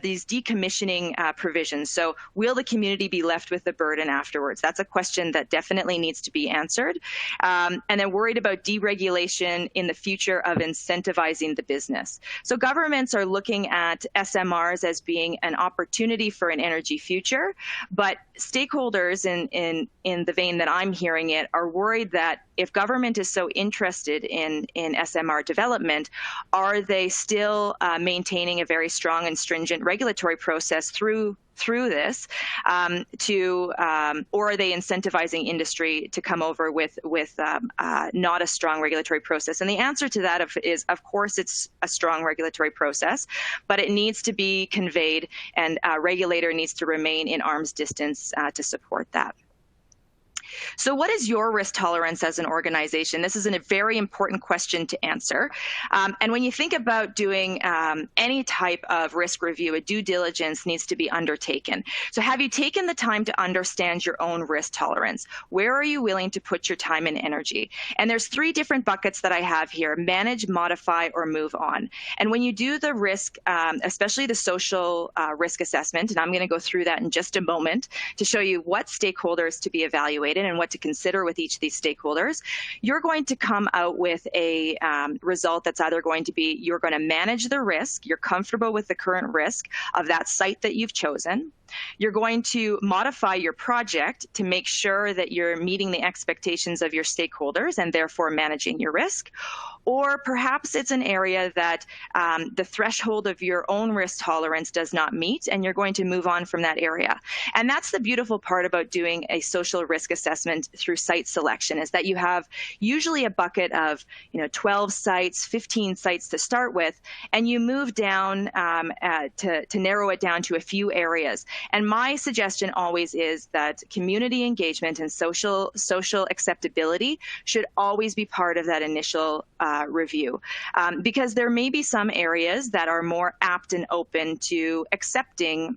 these decommissioning provisions. So will the community be left with the burden afterwards? That's a question that definitely needs to be answered. And then worried about deregulation in the future of incentivizing the business. So governments are looking at SMRs as being an opportunity for an energy future, but stakeholders in the vein that I'm hearing it are worried that if government is so interested in SMR development, are they still maintaining a very strong and stringent regulatory process through this, or are they incentivizing industry to come over with not a strong regulatory process? And the answer to that is, of course, it's a strong regulatory process, but it needs to be conveyed, and a regulator needs to remain in arm's distance to support that. So what is your risk tolerance as an organization? This is a very important question to answer. And when you think about doing any type of risk review, a due diligence needs to be undertaken. So have you taken the time to understand your own risk tolerance? Where are you willing to put your time and energy? And there's three different buckets that I have here: manage, modify, or move on. And when you do the risk, especially the social risk assessment, and I'm going to go through that in just a moment to show you what stakeholders to be evaluated and what to consider with each of these stakeholders, you're going to come out with a result that's either going to be you're going to manage the risk, you're comfortable with the current risk of that site that you've chosen. You're going to modify your project to make sure that you're meeting the expectations of your stakeholders and therefore managing your risk. or perhaps it's an area that the threshold of your own risk tolerance does not meet, and you're going to move on from that area. And that's the beautiful part about doing a social risk assessment through site selection, is that you have usually a bucket of 12 sites, 15 sites to start with, and you move down to narrow it down to a few areas. And my suggestion always is that community engagement and social acceptability should always be part of that initial review, because there may be some areas that are more apt and open to accepting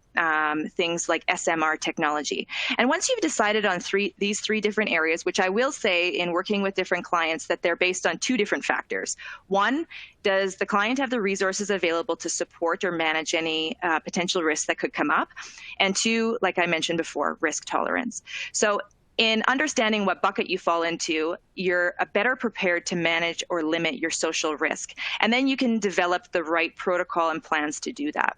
things like SMR technology. And once you've decided on these three different areas, which I will say in working with different clients that they're based on two different factors. One, does the client have the resources available to support or manage any potential risks that could come up? And two, like I mentioned before, risk tolerance. So in understanding what bucket you fall into, you're better prepared to manage or limit your social risk. And then you can develop the right protocol and plans to do that.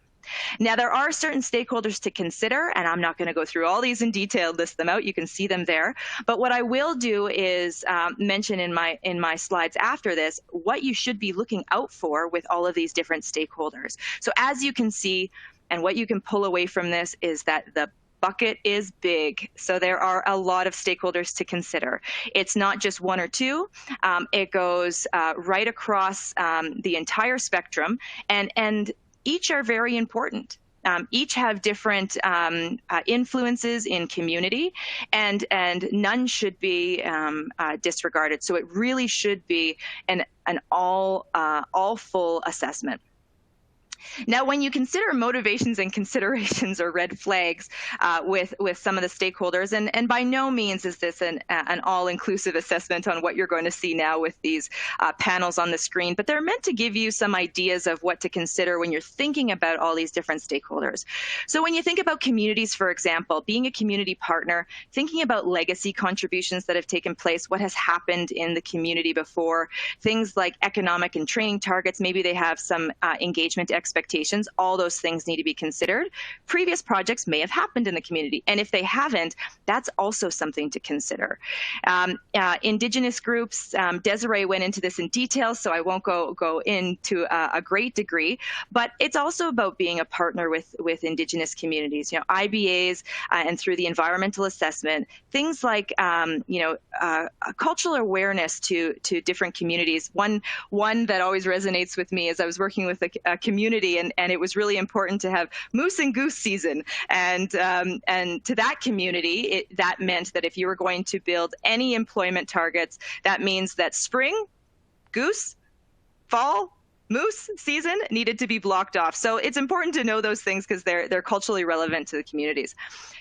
Now, there are certain stakeholders to consider, and I'm not going to go through all these in detail, list them out. You can see them there. But what I will do is mention in my slides after this what you should be looking out for with all of these different stakeholders. So as you can see, and what you can pull away from this is that the bucket is big, so there are a lot of stakeholders to consider. It's not just one or two. It goes right across the entire spectrum, and each are very important. Each have different influences in community, and none should be disregarded. So it really should be an all full assessment. Now, when you consider motivations and considerations or red flags with some of the stakeholders, and by no means is this an all-inclusive assessment on what you're going to see now with these panels on the screen, but they're meant to give you some ideas of what to consider when you're thinking about all these different stakeholders. So when you think about communities, for example, being a community partner, thinking about legacy contributions that have taken place, what has happened in the community before, things like economic and training targets, maybe they have some engagement expectations, all those things need to be considered. Previous projects may have happened in the community, and if they haven't, that's also something to consider. Indigenous groups, Desiree went into this in detail, so I won't go into a great degree, but it's also about being a partner with Indigenous communities. IBAs and through the environmental assessment, things like cultural awareness to different communities. One that always resonates with me is I was working with a community, and it was really important to have moose and goose season. And to that community, that meant that if you were going to build any employment targets, that means that spring, goose, fall, moose season needed to be blocked off. So it's important to know those things because they're culturally relevant to the communities.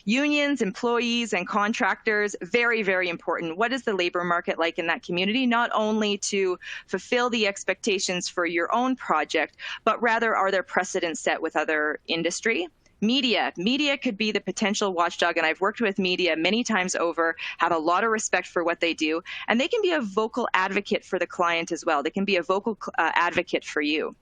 Unions, employees, and contractors, very, very important. What is the labor market like in that community? Not only to fulfill the expectations for your own project, but rather are there precedents set with other industry? Media could be the potential watchdog, and I've worked with media many times over, have a lot of respect for what they do, and they can be a vocal advocate for the client as well. They can be a vocal advocate for you.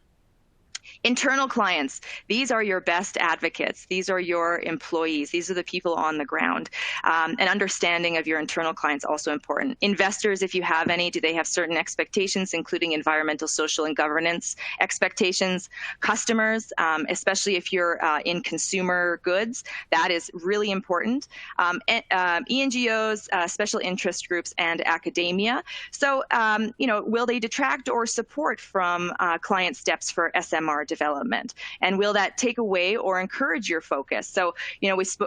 Internal clients, these are your best advocates. These are your employees. These are the people on the ground. And understanding of your internal clients also important. Investors, if you have any, do they have certain expectations, including environmental, social, and governance expectations? Customers, especially if you're in consumer goods, that is really important. ENGOs, special interest groups, and academia. So, will they detract or support from client steps for SMR development? And will that take away or encourage your focus? So,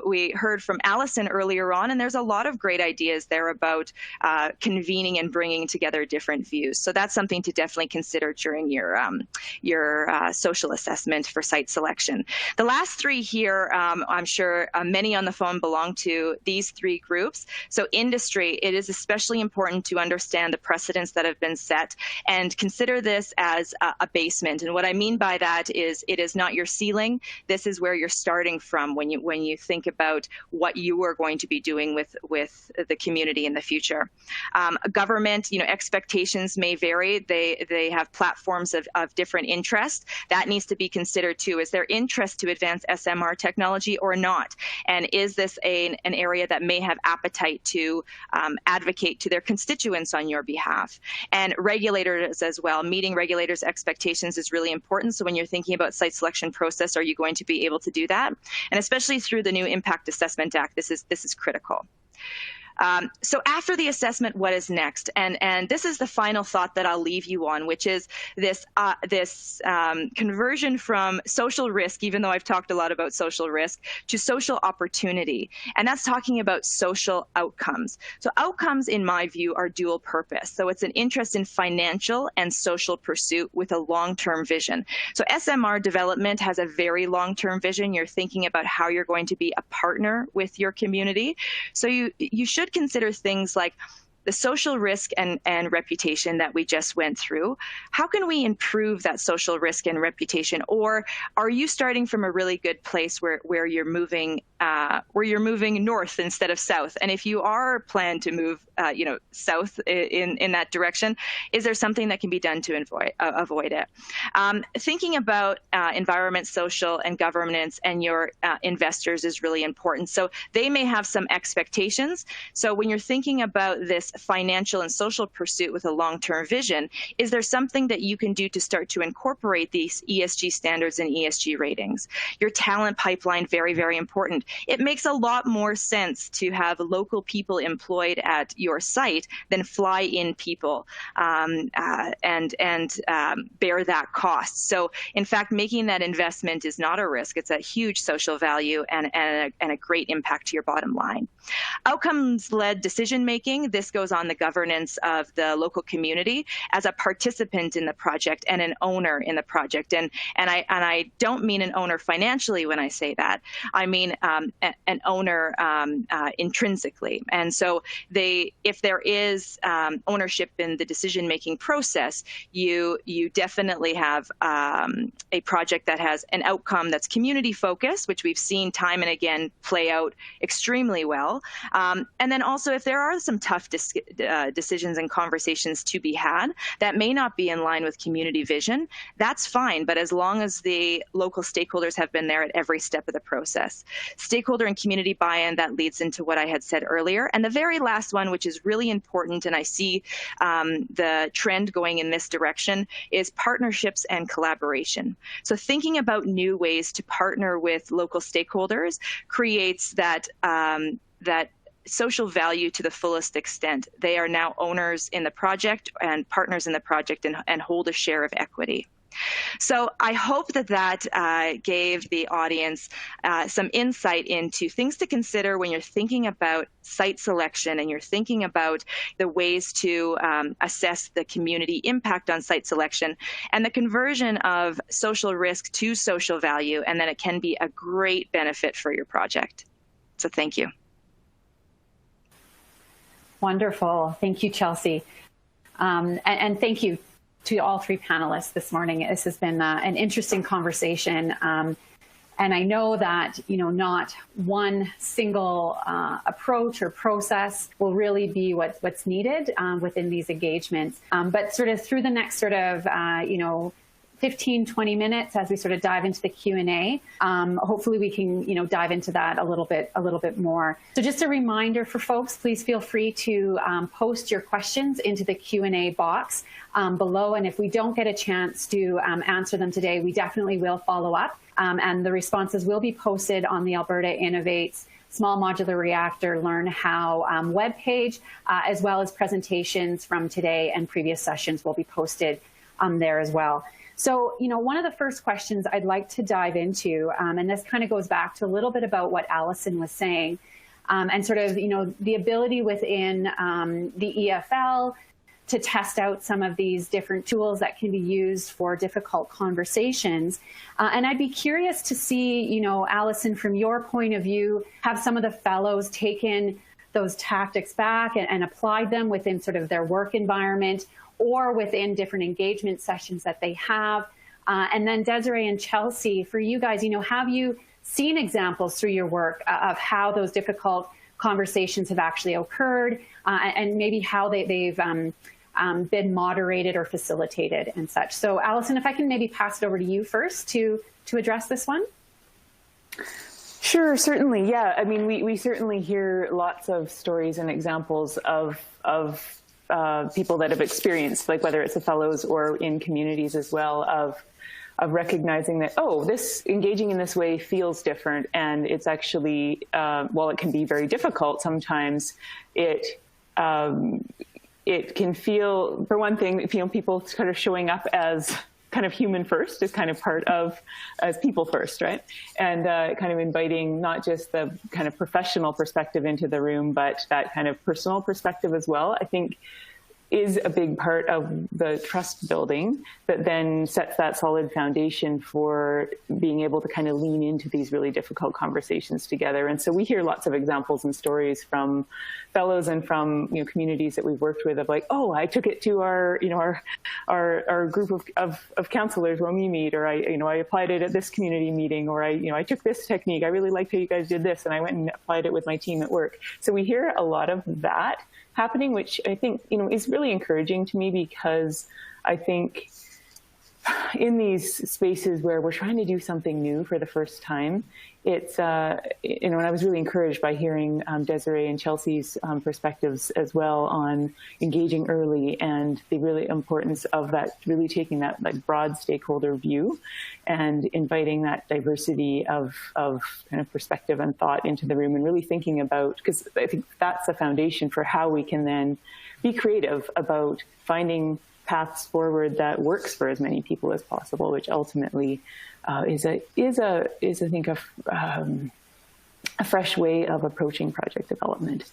we heard from Allison earlier on, and there's a lot of great ideas there about convening and bringing together different views. So that's something to definitely consider during your social assessment for site selection. The last three here, I'm sure many on the phone belong to these three groups. So industry, it is especially important to understand the precedents that have been set and consider this as a basement. And what I mean by by that is it is not your ceiling. This is where you're starting from when you think about what you are going to be doing with the community in the future. Government, expectations may vary. They have platforms of different interest. That needs to be considered too. Is there interest to advance SMR technology or not? And is this an area that may have appetite to advocate to their constituents on your behalf? And regulators as well. Meeting regulators' expectations is really important. So when you're thinking about site selection process, are you going to be able to do that? And especially through the new Impact Assessment Act, this is critical. So after the assessment, what is next? And this is the final thought that I'll leave you on, which is this conversion from social risk, even though I've talked a lot about social risk, to social opportunity. And that's talking about social outcomes. So outcomes, in my view, are dual purpose. So it's an interest in financial and social pursuit with a long-term vision. So SMR development has a very long-term vision. You're thinking about how you're going to be a partner with your community. So you should consider things like the social risk and reputation that we just went through. How can we improve that social risk and reputation? Or are you starting from a really good place where you're moving north instead of south? And if you are planned to move south in that direction, is there something that can be done to avoid it? Thinking about environment, social, and governance and your investors is really important. So they may have some expectations. So when you're thinking about this financial and social pursuit with a long-term vision, is there something that you can do to start to incorporate these ESG standards and ESG ratings? Your talent pipeline, very, very important. It makes a lot more sense to have local people employed at your site than fly-in people and bear that cost. So in fact, making that investment is not a risk. It's a huge social value and a great impact to your bottom line. Outcomes-led decision-making, this goes on the governance of the local community as a participant in the project and an owner in the project. And I don't mean an owner financially when I say that. I mean an owner intrinsically. And so if there is ownership in the decision-making process, you definitely have a project that has an outcome that's community-focused, which we've seen time and again play out extremely well. And then also, if there are some tough decisions and conversations to be had that may not be in line with community vision, that's fine. But as long as the local stakeholders have been there at every step of the process. Stakeholder and community buy-in, that leads into what I had said earlier. And the very last one, which is really important, and I see the trend going in this direction, is partnerships and collaboration. So thinking about new ways to partner with local stakeholders creates that social value to the fullest extent. They are now owners in the project and partners in the project and hold a share of equity. So I hope that gave the audience some insight into things to consider when you're thinking about site selection and you're thinking about the ways to assess the community impact on site selection and the conversion of social risk to social value, and then it can be a great benefit for your project. So thank you. Wonderful. Thank you, Chelsea. And thank you to all three panelists this morning. This has been an interesting conversation. And I know that, not one single approach or process will really be what's needed within these engagements. But sort of through the next sort of, 15, 20 minutes as we sort of dive into the Q&A. Hopefully we can, dive into that a little bit more. So just a reminder for folks, please feel free to post your questions into the Q&A box below. And if we don't get a chance to answer them today, we definitely will follow up. And the responses will be posted on the Alberta Innovates Small Modular Reactor Learn How webpage, as well as presentations from today and previous sessions will be posted there as well. So, one of the first questions I'd like to dive into, and this kind of goes back to a little bit about what Allison was saying, and sort of, the ability within the EFL to test out some of these different tools that can be used for difficult conversations. And I'd be curious to see, Allison, from your point of view, have some of the fellows taken those tactics back and applied them within sort of their work environment, or within different engagement sessions that they have, And then Desiree and Chelsea, for you guys, have you seen examples through your work of how those difficult conversations have actually occurred, and maybe how they've been moderated or facilitated and such? So Alison, if I can maybe pass it over to you first to address this one. Sure, certainly. Yeah, I mean, we certainly hear lots of stories and examples of people that have experienced, like whether it's the fellows or in communities as well, of recognizing that, oh, this engaging in this way feels different, and it's actually, while it can be very difficult sometimes, it can feel, for one thing, people kind of showing up as kind of human first is kind of part of as people first, right? And kind of inviting not just the kind of professional perspective into the room, but that kind of personal perspective as well, I think is a big part of the trust building that then sets that solid foundation for being able to kind of lean into these really difficult conversations together. And so we hear lots of examples and stories from fellows and from communities that we've worked with of like, oh, I took it to our group of counselors when we meet, or I applied it at this community meeting, or I took this technique. I really liked how you guys did this, and I went and applied it with my team at work. So we hear a lot of that happening, which I think, is really encouraging to me, because I think in these spaces where we're trying to do something new for the first time, it's, and I was really encouraged by hearing Desiree and Chelsea's perspectives as well on engaging early and the really importance of that, really taking that like broad stakeholder view and inviting that diversity of kind of perspective and thought into the room, and really thinking about, because I think that's the foundation for how we can then be creative about finding paths forward that works for as many people as possible, which ultimately is I think a fresh way of approaching project development,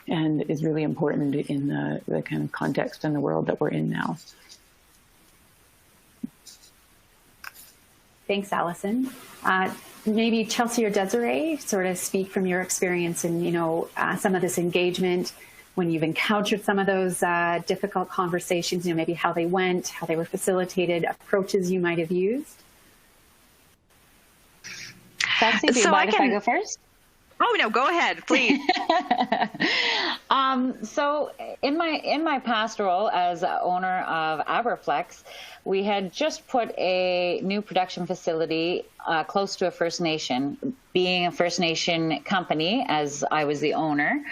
and is really important in the kind of context and the world that we're in now. Thanks, Alison. Maybe Chelsea or Desiree, sort of speak from your experience in some of this engagement, when you've encountered some of those difficult conversations, maybe how they went, how they were facilitated, approaches you might have used. Chelsea, do you mind if I go first? Oh, no, go ahead, please. So in my past role as owner of Aberflex, we had just put a new production facility close to a First Nation. Being a First Nation company, as I was the owner,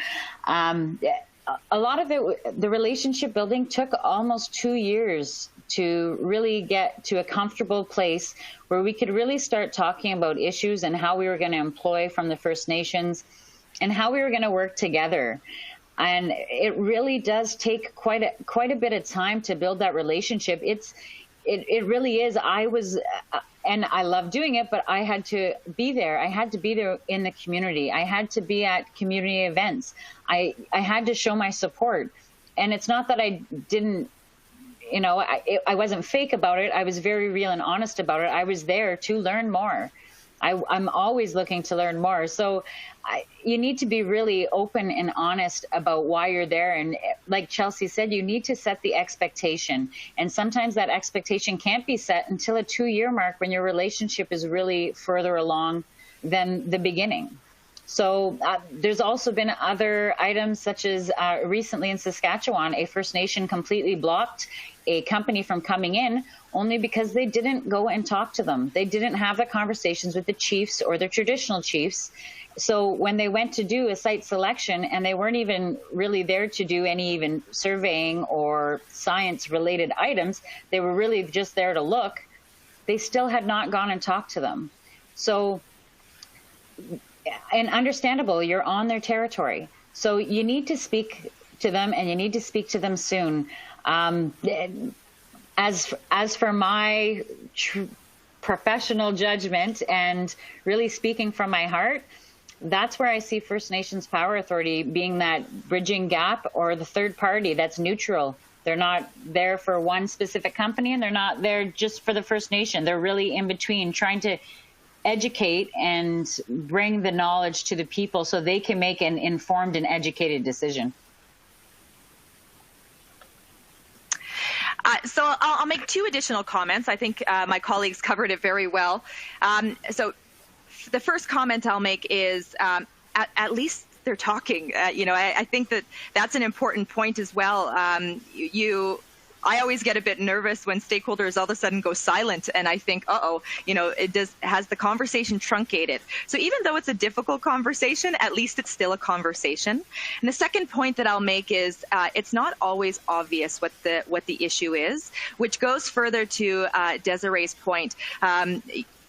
a lot of it, the relationship building took almost 2 years to really get to a comfortable place where we could really start talking about issues and how we were going to employ from the First Nations and how we were going to work together. And it really does take quite a bit of time to build that relationship. It really is. And I love doing it, but I had to be there. I had to be there in the community. I had to be at community events. I had to show my support. And it's not that I didn't, I wasn't fake about it. I was very real and honest about it. I was there to learn more. I'm always looking to learn more. So you need to be really open and honest about why you're there. And like Chelsea said, you need to set the expectation. And sometimes that expectation can't be set until a 2-year mark, when your relationship is really further along than the beginning. So there's also been other items, such as recently in Saskatchewan, a First Nation completely blocked a company from coming in only because they didn't go and talk to them. They didn't have the conversations with the chiefs or the traditional chiefs. So when they went to do a site selection, and they weren't even really there to do any even surveying or science related items, they were really just there to look, they still had not gone and talked to them. So, and understandable, you're on their territory. So you need to speak to them, and you need to speak to them soon. As for my professional judgment and really speaking from my heart, that's where I see First Nations Power Authority being that bridging gap, or the third party that's neutral. They're not there for one specific company, and they're not there just for the First Nation. They're really in between, trying to educate and bring the knowledge to the people so they can make an informed and educated decision. So I'll make two additional comments. I think my colleagues covered it very well. So the first comment I'll make is at least they're talking. I think that's an important point as well. I always get a bit nervous when stakeholders all of a sudden go silent, and I think, has the conversation truncated? So even though it's a difficult conversation, at least it's still a conversation. And the second point that I'll make is it's not always obvious what the issue is, which goes further to Desiree's point.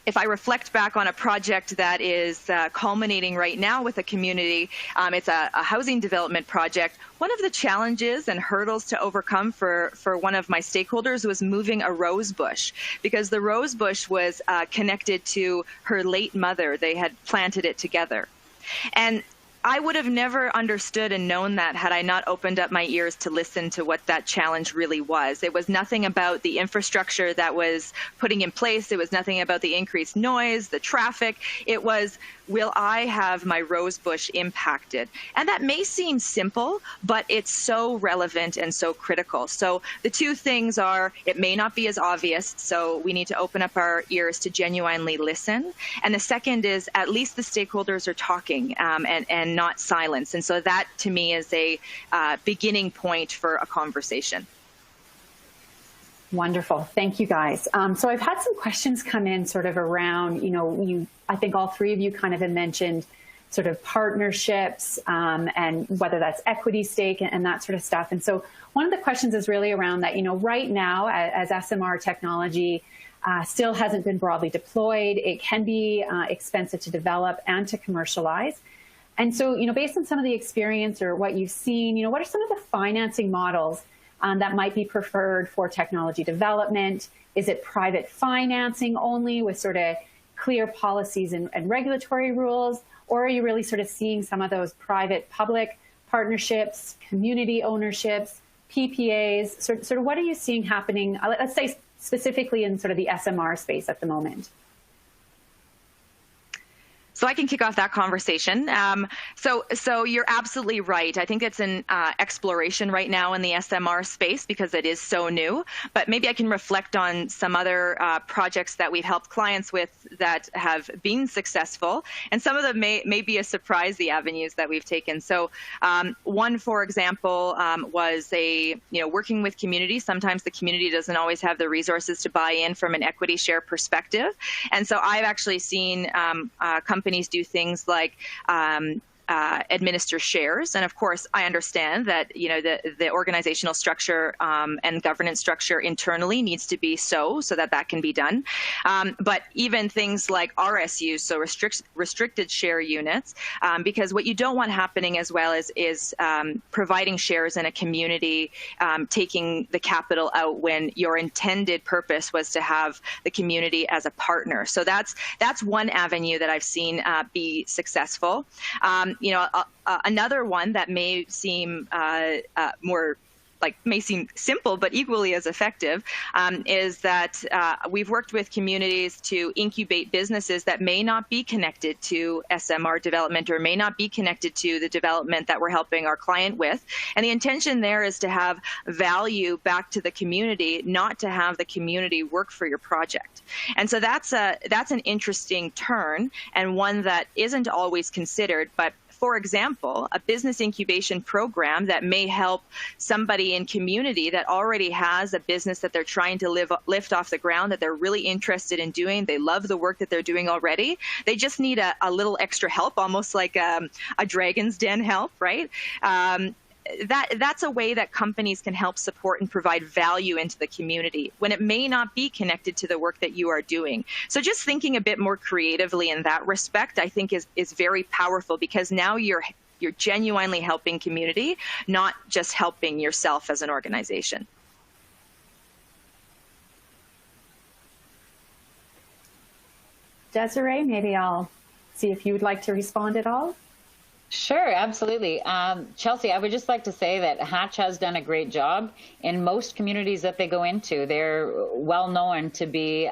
If I reflect back on a project that is culminating right now with a community, it's a housing development project. One of the challenges and hurdles to overcome for one of my stakeholders was moving a rose bush, because the rose bush was connected to her late mother. They had planted it together. And I would have never understood and known that had I not opened up my ears to listen to what that challenge really was. It was nothing about the infrastructure that was putting in place. It was nothing about the increased noise, the traffic. It was, will I have my rose bush impacted? And that may seem simple, but it's so relevant and so critical. So the two things are, it may not be as obvious, so we need to open up our ears to genuinely listen. And the second is, at least the stakeholders are talking and not silence. And so that, to me, is a beginning point for a conversation. Wonderful. Thank you, guys. So I've had some questions come in sort of around, I think all three of you kind of have mentioned sort of partnerships and whether that's equity stake and that sort of stuff. And so one of the questions is really around that, right now as SMR technology still hasn't been broadly deployed, it can be expensive to develop and to commercialize. And so, based on some of the experience or what you've seen, what are some of the financing models that might be preferred for technology development? Is it private financing only with sort of clear policies and regulatory rules? Or are you really sort of seeing some of those private-public partnerships, community ownerships, PPAs? Sort of what are you seeing happening, let's say specifically in sort of the SMR space at the moment? So I can kick off that conversation. So you're absolutely right. I think it's an exploration right now in the SMR space because it is so new. But maybe I can reflect on some other projects that we've helped clients with that have been successful. And some of them may be a surprise, the avenues that we've taken. So one, for example, was working with community. Sometimes the community doesn't always have the resources to buy in from an equity share perspective. And so I've actually seen companies do things like administer shares. And of course, I understand that, the organizational structure and governance structure internally needs to be so that can be done. But even things like RSUs, so restricted share units, because what you don't want happening as well is providing shares in a community, taking the capital out when your intended purpose was to have the community as a partner. So that's one avenue that I've seen be successful. Another one that may seem may seem simple, but equally as effective, is that we've worked with communities to incubate businesses that may not be connected to SMR development or may not be connected to the development that we're helping our client with. And the intention there is to have value back to the community, not to have the community work for your project. And so that's an interesting turn and one that isn't always considered, but for example, a business incubation program that may help somebody in community that already has a business that they're trying to lift off the ground, that they're really interested in doing. They love the work that they're doing already. They just need a little extra help, almost like a Dragon's Den help, right? That's a way that companies can help support and provide value into the community when it may not be connected to the work that you are doing. So just thinking a bit more creatively in that respect, I think is very powerful, because now you're genuinely helping community, not just helping yourself as an organization. Desiree, maybe I'll see if you would like to respond at all. Sure, absolutely. Chelsea, I would just like to say that Hatch has done a great job in most communities that they go into. They're well known to be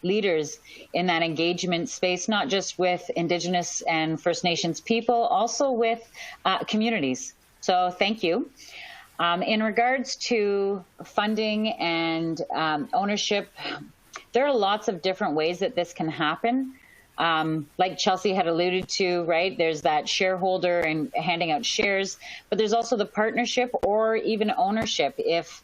leaders in that engagement space, not just with Indigenous and First Nations people, also with communities. So thank you. In regards to funding and ownership, there are lots of different ways that this can happen. Like Chelsea had alluded to, right? There's that shareholder and handing out shares, but there's also the partnership or even ownership. If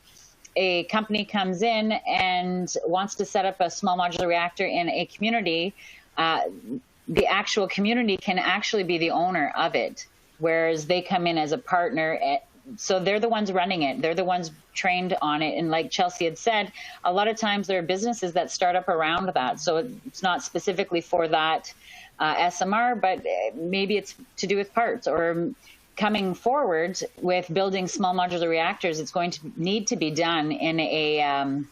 a company comes in and wants to set up a small modular reactor in a community, the actual community can actually be the owner of it, whereas they come in as a partner. So they're the ones running it. They're the ones trained on it. And like Chelsea had said, a lot of times there are businesses that start up around that. So it's not specifically for that SMR, but maybe it's to do with parts, or coming forward with building small modular reactors. It's going to need to be done in a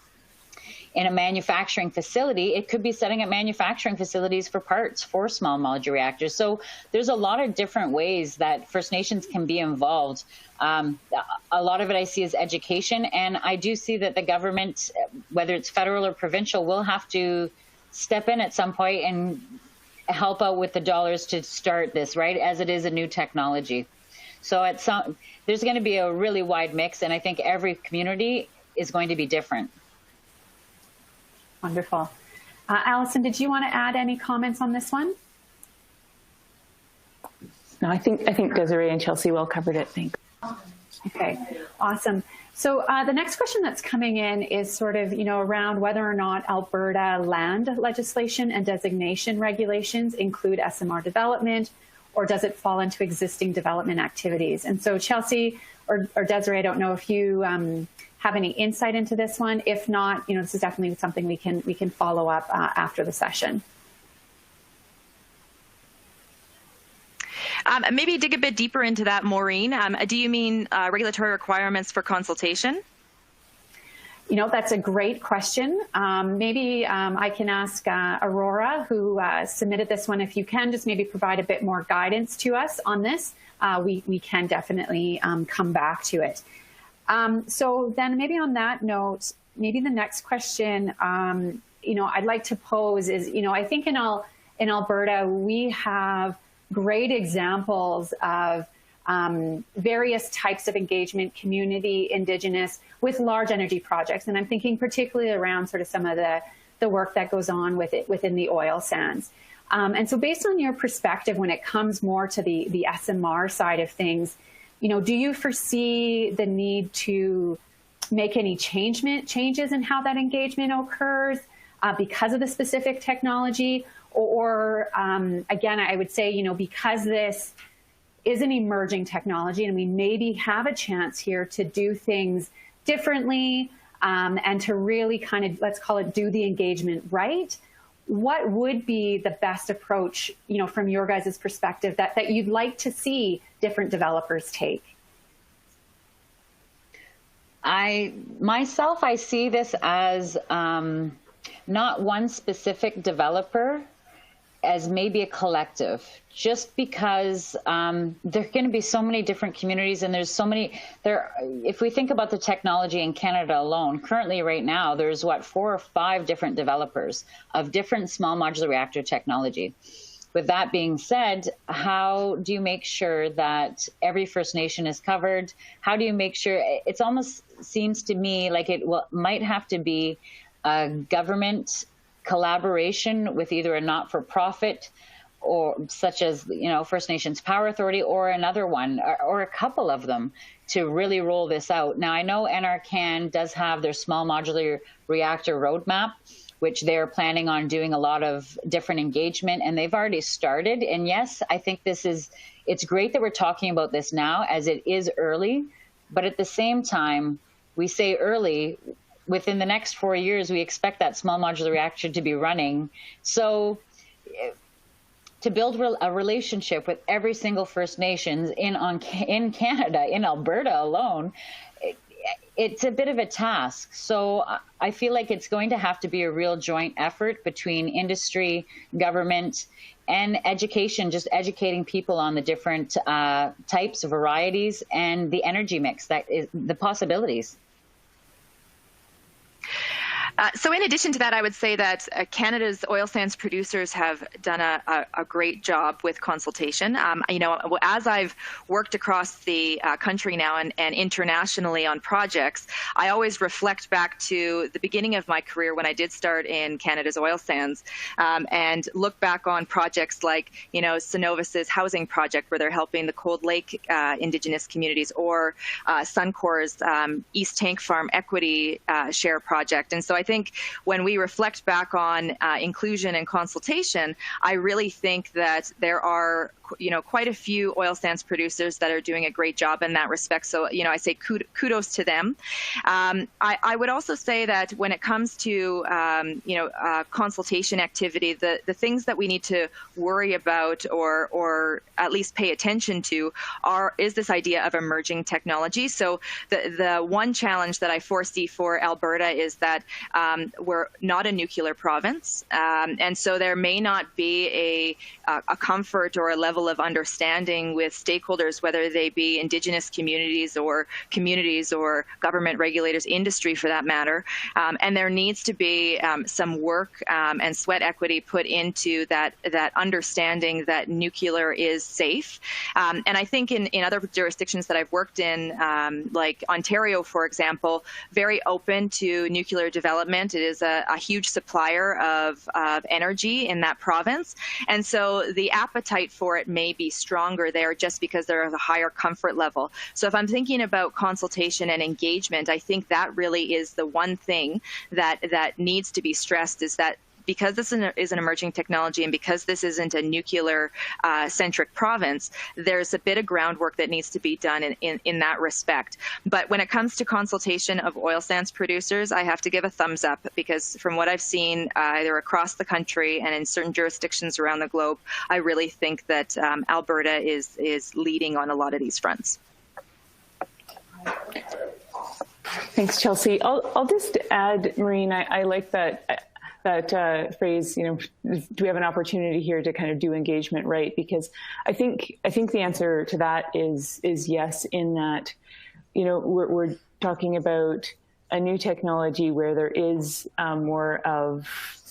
manufacturing facility. It could be setting up manufacturing facilities for parts for small modular reactors. So there's a lot of different ways that First Nations can be involved. A lot of it I see is education, and I do see that the government, whether it's federal or provincial, will have to step in at some point and help out with the dollars to start this, right, as it is a new technology. So there's going to be a really wide mix, and I think every community is going to be different. Wonderful. Allison, did you want to add any comments on this one? No, I think Desiree and Chelsea well covered it. Thanks. Okay, awesome. So the next question that's coming in is sort of, around whether or not Alberta land legislation and designation regulations include SMR development, or does it fall into existing development activities? And so Chelsea or Desiree, I don't know if you have any insight into this one. If not, this is definitely something we can follow up after the session. Maybe dig a bit deeper into that, Maureen. Do you mean regulatory requirements for consultation? That's a great question. Maybe I can ask Aurora, who submitted this one, if you can just maybe provide a bit more guidance to us on this. We can definitely come back to it. So then maybe on that note, maybe the next question, I'd like to pose is, I think in Alberta, we have great examples of various types of engagement, community, Indigenous, with large energy projects. And I'm thinking particularly around sort of some of the work that goes on within the oil sands. And so based on your perspective, when it comes more to the SMR side of things, do you foresee the need to make any changes in how that engagement occurs because of the specific technology? Or again, I would say, because this is an emerging technology and we maybe have a chance here to do things differently and to really kind of, let's call it, do the engagement right, what would be the best approach, from your guys' perspective that you'd like to see different developers take? I see this as not one specific developer, as maybe a collective, just because there are going to be so many different communities, and there's so many if we think about the technology in Canada alone, currently right now, there's 4 or 5 different developers of different small modular reactor technology. With that being said, how do you make sure that every First Nation is covered? How do you make sure, it almost seems to me like it might have to be a government collaboration with either a not-for-profit, or such as First Nations Power Authority, or another one, or a couple of them, to really roll this out. Now, I know NRCan does have their small modular reactor roadmap, which they're planning on doing a lot of different engagement, and they've already started. And yes, I think it's great that we're talking about this now, as it is early, but at the same time, we say early, within the next 4 years, we expect that small modular reactor to be running. So to build a relationship with every single First Nations in Canada, in Alberta alone, it's a bit of a task. So I feel like it's going to have to be a real joint effort between industry, government, and education, just educating people on the different types, varieties, and the energy mix, that is the possibilities. So in addition to that, I would say that Canada's oil sands producers have done a great job with consultation. As I've worked across the country now and internationally on projects, I always reflect back to the beginning of my career when I did start in Canada's oil sands, and look back on projects like, Cenovus's housing project, where they're helping the Cold Lake Indigenous communities, or Suncor's East Tank Farm Equity Share project. And so I think when we reflect back on inclusion and consultation, I really think that there are quite a few oil sands producers that are doing a great job in that respect. So, I say kudos to them. I would also say that when it comes to, consultation activity, the things that we need to worry about or at least pay attention to is this idea of emerging technology. So the one challenge that I foresee for Alberta is that we're not a nuclear province. And so there may not be a comfort or a level of understanding with stakeholders, whether they be Indigenous communities or government regulators, industry for that matter. And there needs to be some work and sweat equity put into that understanding that nuclear is safe. And I think in other jurisdictions that I've worked in, like Ontario, for example, very open to nuclear development. It is a huge supplier of energy in that province. And so the appetite for it may be stronger there just because there is a higher comfort level. So if I'm thinking about consultation and engagement, I think that really is the one thing that needs to be stressed, is that because this is an emerging technology and because this isn't a nuclear-centric province, there's a bit of groundwork that needs to be done in that respect. But when it comes to consultation of oil sands producers, I have to give a thumbs up, because from what I've seen either across the country and in certain jurisdictions around the globe, I really think that Alberta is leading on a lot of these fronts. Thanks, Chelsea. I'll just add, Maureen, I like that phrase, do we have an opportunity here to kind of do engagement right? Because I think the answer to that is yes, in that, we're talking about a new technology where there is more of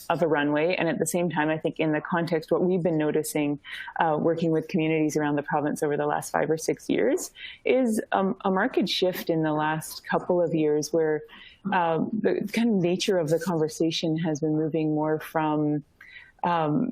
a runway. And at the same time, I think in the context, what we've been noticing working with communities around the province over the last 5 or 6 years is a marked shift in the last couple of years, where the kind of nature of the conversation has been moving more from, I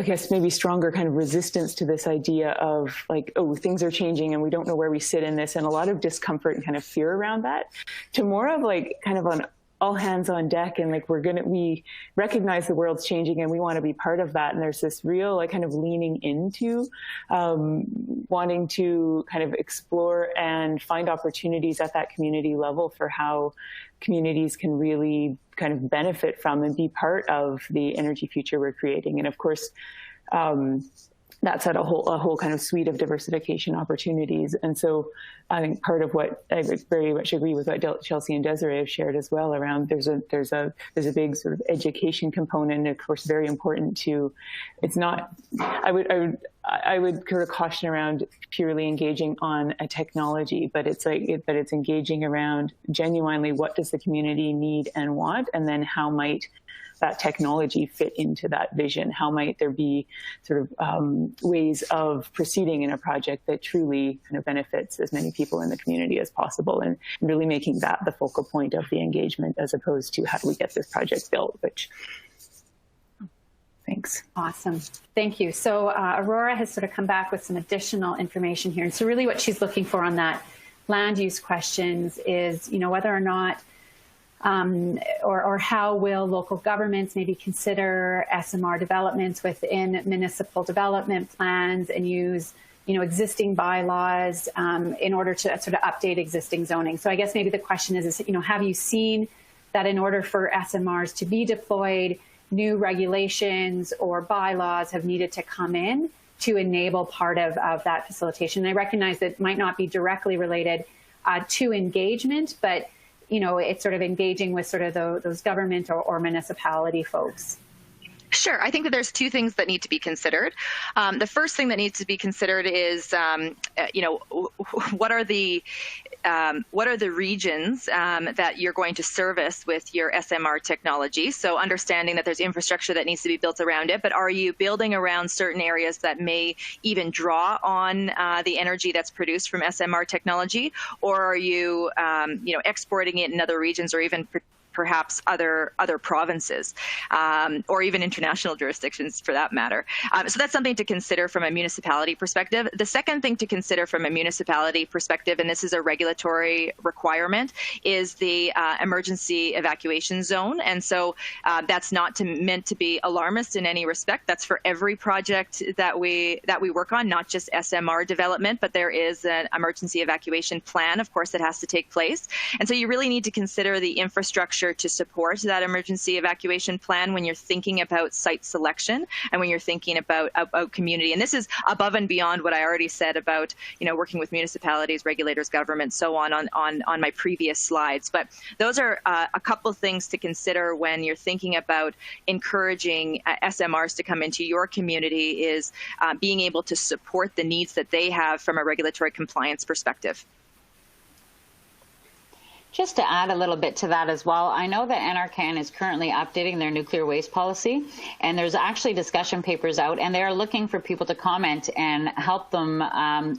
guess maybe stronger kind of resistance to this idea of like, oh, things are changing and we don't know where we sit in this, and a lot of discomfort and kind of fear around that, to more of like kind of an all hands on deck, and like we recognize the world's changing and we want to be part of that. And there's this real like kind of leaning into wanting to kind of explore and find opportunities at that community level for how communities can really kind of benefit from and be part of the energy future we're creating. And of course, that's at a whole kind of suite of diversification opportunities. And so I think part of what I would very much agree with what Chelsea and Desiree have shared as well around there's a big sort of education component, of course, very important to, it's not, I would kind of caution around purely engaging on a technology, but it's engaging around genuinely what does the community need and want, and then how might that technology fit into that vision? How might there be sort of ways of proceeding in a project that truly kind of benefits as many people in the community as possible, and really making that the focal point of the engagement, as opposed to how do we get this project built, which, thanks. Awesome. Thank you. So Aurora has sort of come back with some additional information here. And so really what she's looking for on that land use questions is, whether or not or how will local governments maybe consider SMR developments within municipal development plans and use, existing bylaws in order to sort of update existing zoning. So I guess maybe the question is, have you seen that in order for SMRs to be deployed, new regulations or bylaws have needed to come in to enable part of that facilitation? And I recognize that it might not be directly related to engagement, but it's sort of engaging with sort of those government or municipality folks. Sure. I think that there's two things that need to be considered. The first thing that needs to be considered is, what are the regions that you're going to service with your SMR technology? So understanding that there's infrastructure that needs to be built around it, but are you building around certain areas that may even draw on the energy that's produced from SMR technology, or are you, exporting it in other regions, or even perhaps other provinces, or even international jurisdictions for that matter. So that's something to consider from a municipality perspective. The second thing to consider from a municipality perspective, and this is a regulatory requirement, is the emergency evacuation zone. And so that's not meant to be alarmist in any respect. That's for every project that we work on, not just SMR development, but there is an emergency evacuation plan, of course, that has to take place. And so you really need to consider the infrastructure to support that emergency evacuation plan when you're thinking about site selection and when you're thinking about community. And this is above and beyond what I already said about, working with municipalities, regulators, governments, so on my previous slides. But those are a couple things to consider when you're thinking about encouraging SMRs to come into your community, is being able to support the needs that they have from a regulatory compliance perspective. Just to add a little bit to that as well, I know that NRCan is currently updating their nuclear waste policy, and there's actually discussion papers out, and they're looking for people to comment and help them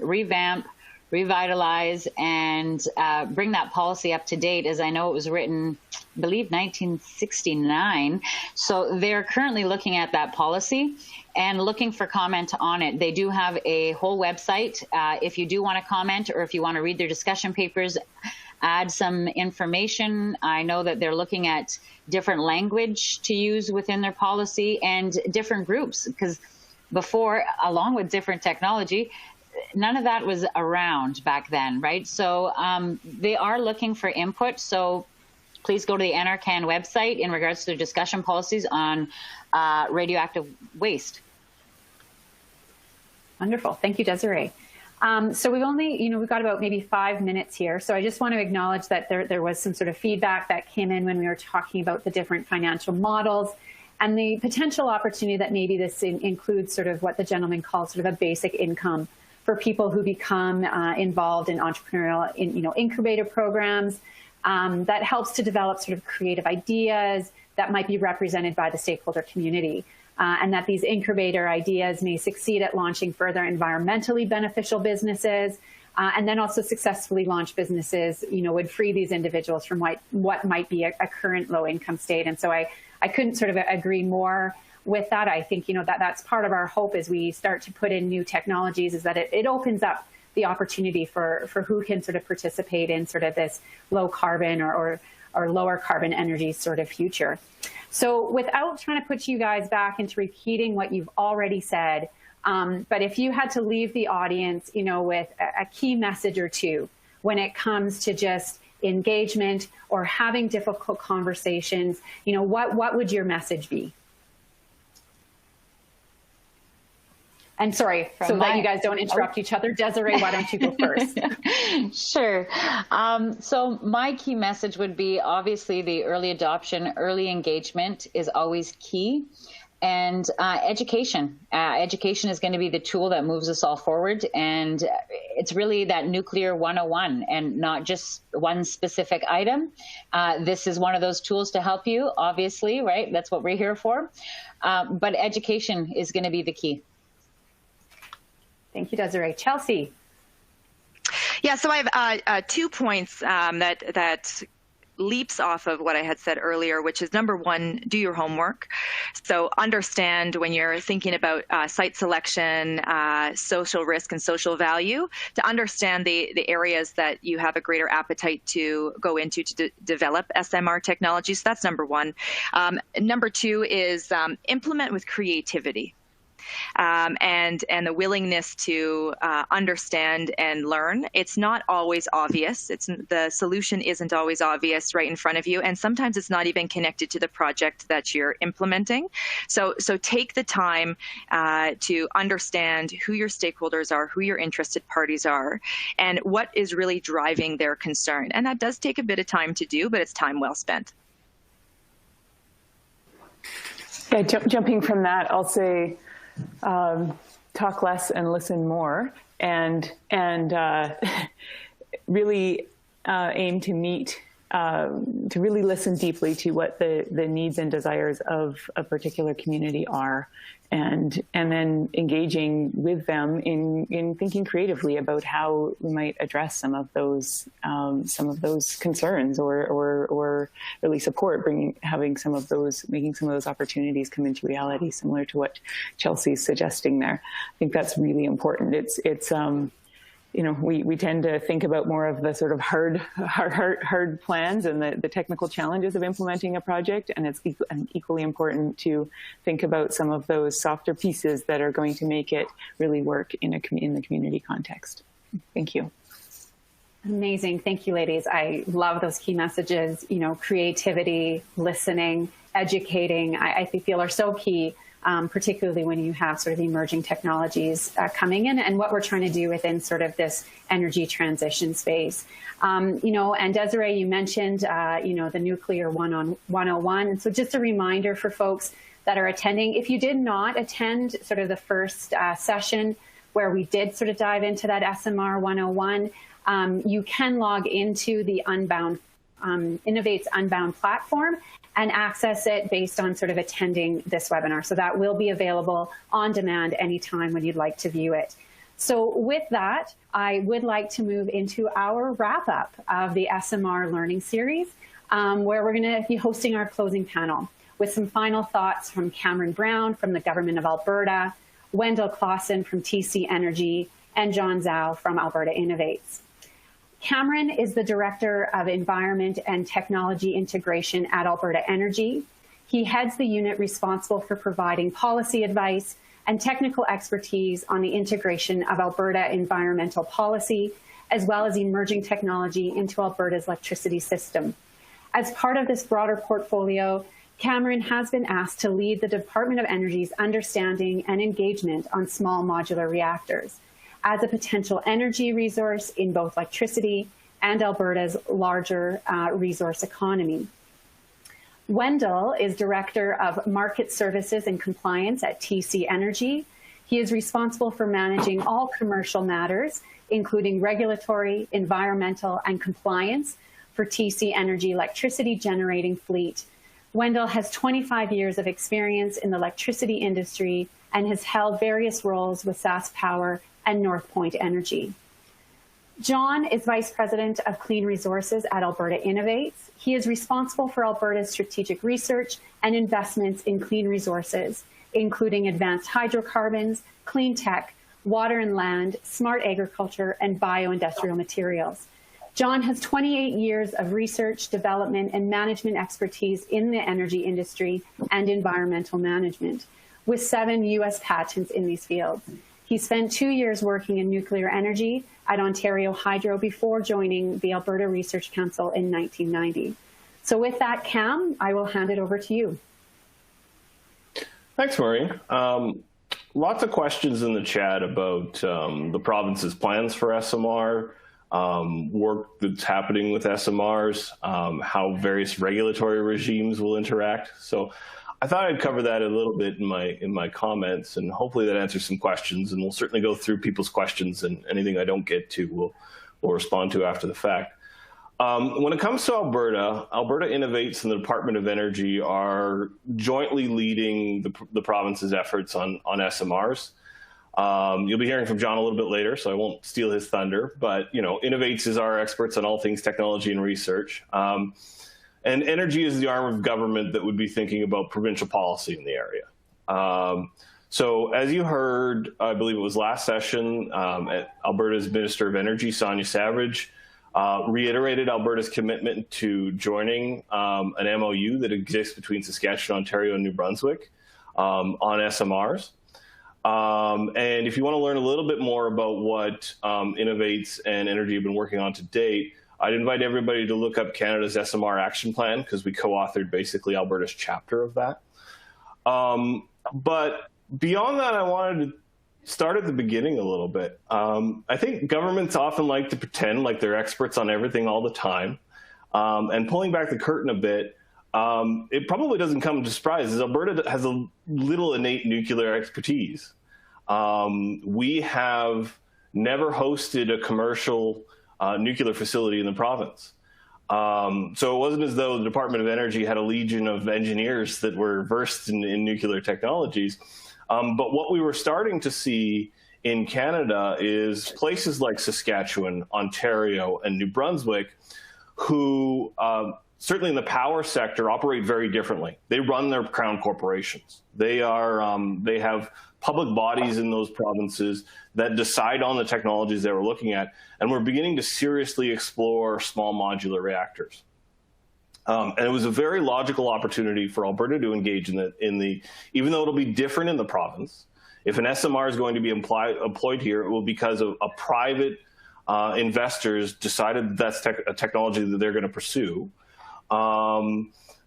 revamp, revitalize, and bring that policy up to date, as I know it was written, I believe, 1969. So they're currently looking at that policy and looking for comment on it. They do have a whole website. If you do want to comment, or if you want to read their discussion papers, add some information. I know that they're looking at different language to use within their policy and different groups, because before, along with different technology, none of that was around back then, right? So they are looking for input. So please go to the NRCan website in regards to their discussion policies on radioactive waste. Wonderful. Thank you, Desiree. So we've got about maybe 5 minutes here. So I just want to acknowledge that there was some sort of feedback that came in when we were talking about the different financial models and the potential opportunity that maybe this includes sort of what the gentleman calls sort of a basic income for people who become involved in entrepreneurial, incubator programs that helps to develop sort of creative ideas that might be represented by the stakeholder community. And that these incubator ideas may succeed at launching further environmentally beneficial businesses, and then also successfully launch businesses, would free these individuals from what might be a current low income state. And so I couldn't sort of agree more with that. I think, that's part of our hope as we start to put in new technologies, is that it opens up the opportunity for who can sort of participate in sort of this low carbon or lower carbon energy sort of future. So without trying to put you guys back into repeating what you've already said, but if you had to leave the audience, with a key message or two when it comes to just engagement or having difficult conversations, what would your message be? And sorry, so that you guys don't interrupt each other. Desiree, why don't you go first? Sure. So my key message would be, obviously, the early adoption, early engagement is always key. And education. Education is going to be the tool that moves us all forward. And it's really that nuclear 101 and not just one specific item. This is one of those tools to help you, obviously, right? That's what we're here for. But education is going to be the key. Thank you, Desiree. Chelsea. Yeah, so I have 2 points that leaps off of what I had said earlier, which is number one, do your homework. So understand when you're thinking about site selection, social risk and social value, to understand the areas that you have a greater appetite to go into to develop SMR technology. So that's number one. Number two is implement with creativity. And the willingness to understand and learn. It's not always obvious. The solution isn't always obvious right in front of you, and sometimes it's not even connected to the project that you're implementing. So take the time to understand who your stakeholders are, who your interested parties are, and what is really driving their concern. And that does take a bit of time to do, but it's time well spent. Yeah, jumping from that, I'll say talk less and listen more, and really aim to meet, to really listen deeply to what the needs and desires of a particular community are, and then engaging with them in thinking creatively about how we might address some of those concerns, or really support making some of those opportunities come into reality, similar to what Chelsea's suggesting there. I think that's really important. It's you know, we tend to think about more of the sort of hard plans and the technical challenges of implementing a project, and it's equally important to think about some of those softer pieces that are going to make it really work in the community context. Thank you. Amazing. Thank you, ladies. I love those key messages. You know, creativity, listening, educating, I feel are so key. Particularly when you have sort of emerging technologies coming in, and what we're trying to do within sort of this energy transition space. You know, and Desiree, you mentioned, you know, the Nuclear 101. And so just a reminder for folks that are attending, if you did not attend sort of the first session where we did sort of dive into that SMR 101, you can log into the Innovate's Unbound platform and access it based on sort of attending this webinar. So that will be available on demand anytime when you'd like to view it. So with that, I would like to move into our wrap up of the SMR learning series, where we're going to be hosting our closing panel with some final thoughts from Cameron Brown from the Government of Alberta, Wendell Clausen from TC Energy, and John Zhao from Alberta Innovates. Cameron is the Director of Environment and Technology Integration at Alberta Energy. He heads the unit responsible for providing policy advice and technical expertise on the integration of Alberta environmental policy, as well as emerging technology into Alberta's electricity system. As part of this broader portfolio, Cameron has been asked to lead the Department of Energy's understanding and engagement on small modular reactors as a potential energy resource in both electricity and Alberta's larger resource economy. Wendell is Director of Market Services and Compliance at TC Energy. He is responsible for managing all commercial matters, including regulatory, environmental, and compliance for TC Energy electricity generating fleet. Wendell has 25 years of experience in the electricity industry and has held various roles with SaskPower and North Point Energy. John is Vice President of Clean Resources at Alberta Innovates. He is responsible for Alberta's strategic research and investments in clean resources, including advanced hydrocarbons, clean tech, water and land, smart agriculture, and bioindustrial materials. John has 28 years of research, development, and management expertise in the energy industry and environmental management, with 7 U.S. patents in these fields. He spent 2 years working in nuclear energy at Ontario Hydro before joining the Alberta Research Council in 1990. So with that, Cam, I will hand it over to you. Thanks, Maureen. Lots of questions in the chat about the province's plans for SMR, work that's happening with SMRs, how various regulatory regimes will interact. So I thought I'd cover that a little bit in my comments, and hopefully that answers some questions. And we'll certainly go through people's questions, and anything I don't get to, we'll respond to after the fact. When it comes to Alberta, Alberta Innovates and the Department of Energy are jointly leading the province's efforts on SMRs. You'll be hearing from John a little bit later, so I won't steal his thunder. But you know, Innovates is our experts on all things technology and research. And energy is the arm of government that would be thinking about provincial policy in the area. So as you heard, I believe it was last session, Alberta's Minister of Energy, Sonia Savage, reiterated Alberta's commitment to joining an MOU that exists between Saskatchewan, Ontario, and New Brunswick on SMRs. And if you want to learn a little bit more about what Innovates and Energy have been working on to date, I'd invite everybody to look up Canada's SMR Action Plan, because we co-authored basically Alberta's chapter of that. But beyond that, I wanted to start at the beginning a little bit. I think governments often like to pretend like they're experts on everything all the time. And pulling back the curtain a bit, it probably doesn't come to surprise, is Alberta has a little innate nuclear expertise. We have never hosted a commercial nuclear facility in the province. So it wasn't as though the Department of Energy had a legion of engineers that were versed in nuclear technologies. But what we were starting to see in Canada is places like Saskatchewan, Ontario, and New Brunswick, who certainly in the power sector operate very differently. They run their crown corporations. They have public bodies in those provinces that decide on the technologies they were looking at, and we're beginning to seriously explore small modular reactors. And it was a very logical opportunity for Alberta to engage in the even though it'll be different in the province. If an SMR is going to be employed here, it will be because of a private investors decided that's a technology that they're going to pursue.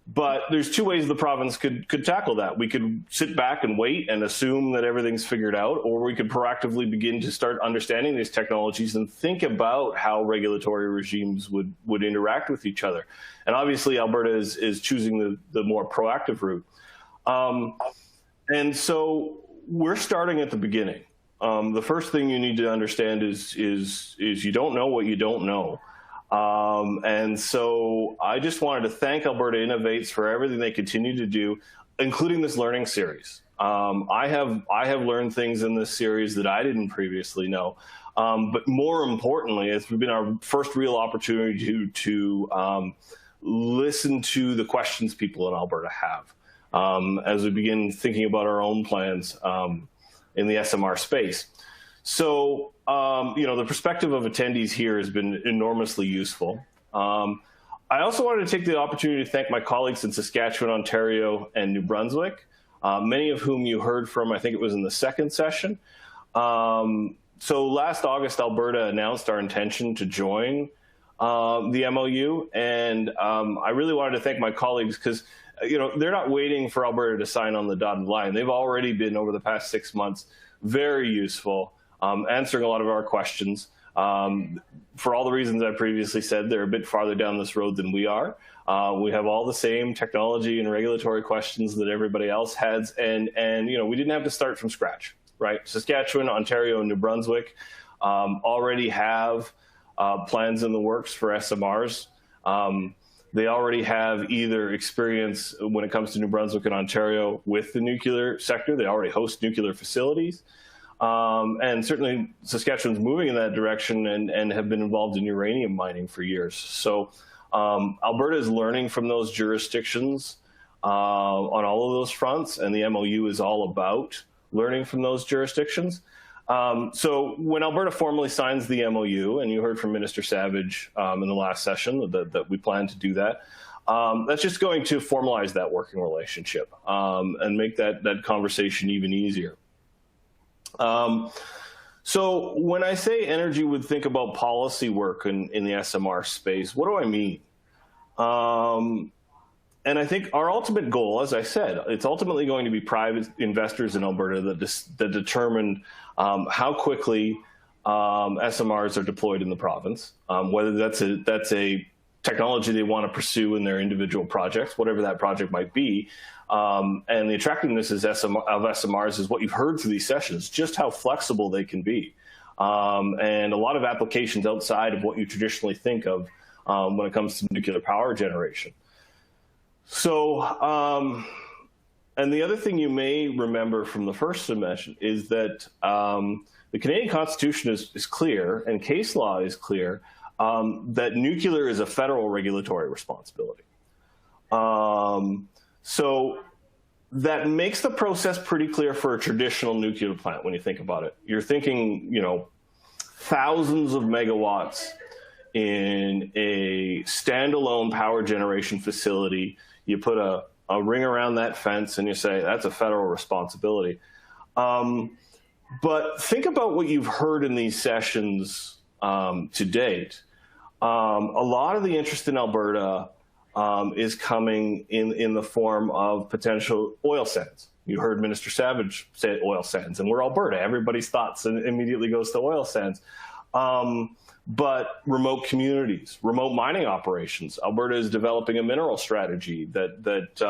But there's two ways the province could tackle that. We could sit back and wait and assume that everything's figured out, or we could proactively begin to start understanding these technologies and think about how regulatory regimes would interact with each other. And obviously, Alberta is choosing the more proactive route. And so we're starting at the beginning. The first thing you need to understand is you don't know what you don't know. And so I just wanted to thank Alberta Innovates for everything they continue to do, including this learning series. I have learned things in this series that I didn't previously know. But more importantly, it's been our first real opportunity to listen to the questions people in Alberta have as we begin thinking about our own plans in the SMR space. So, the perspective of attendees here has been enormously useful. I also wanted to take the opportunity to thank my colleagues in Saskatchewan, Ontario, and New Brunswick, many of whom you heard from, I think it was in the second session. So last August, Alberta announced our intention to join the MOU, and I really wanted to thank my colleagues because they're not waiting for Alberta to sign on the dotted line. They've already been, over the past 6 months, very useful, answering a lot of our questions. For all the reasons I previously said, they're a bit farther down this road than we are. We have all the same technology and regulatory questions that everybody else has, and we didn't have to start from scratch, right? Saskatchewan, Ontario, and New Brunswick already have plans in the works for SMRs. They already have either experience when it comes to New Brunswick and Ontario with the nuclear sector. They already host nuclear facilities. And certainly Saskatchewan's moving in that direction and have been involved in uranium mining for years. So Alberta is learning from those jurisdictions on all of those fronts, and the MOU is all about learning from those jurisdictions. So when Alberta formally signs the MOU, and you heard from Minister Savage in the last session that we plan to do that, that's just going to formalize that working relationship and make that conversation even easier. So when I say energy would think about policy work in the SMR space, what do I mean? And I think our ultimate goal, as I said, it's ultimately going to be private investors in Alberta that determine how quickly SMRs are deployed in the province, whether that's a technology they want to pursue in their individual projects, whatever that project might be. And the attractiveness of SMRs is what you've heard through these sessions, just how flexible they can be. And a lot of applications outside of what you traditionally think of when it comes to nuclear power generation. So, and the other thing you may remember from the first submission is that the Canadian Constitution is clear, and case law is clear, that nuclear is a federal regulatory responsibility. So that makes the process pretty clear for a traditional nuclear plant when you think about it. You're thinking, thousands of megawatts in a standalone power generation facility. You put a ring around that fence and you say, that's a federal responsibility. But think about what you've heard in these sessions to date. A lot of the interest in Alberta is coming in the form of potential oil sands. You heard Minister Savage say oil sands, and we're Alberta. Everybody's thoughts immediately goes to oil sands. but remote communities, remote mining operations. Alberta is developing a mineral strategy that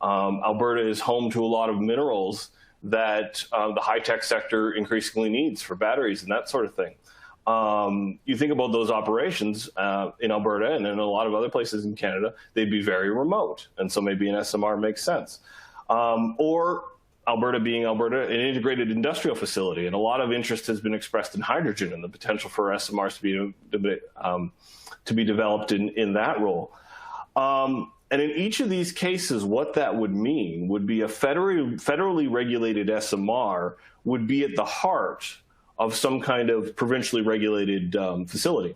Alberta is home to a lot of minerals that the high-tech sector increasingly needs for batteries and that sort of thing. You think about those operations in Alberta and in a lot of other places in Canada, they'd be very remote. And so maybe an SMR makes sense. Or Alberta being Alberta, an integrated industrial facility. And a lot of interest has been expressed in hydrogen and the potential for SMRs to be developed in that role. And in each of these cases, what that would mean would be a federally regulated SMR would be at the heart of some kind of provincially regulated facility.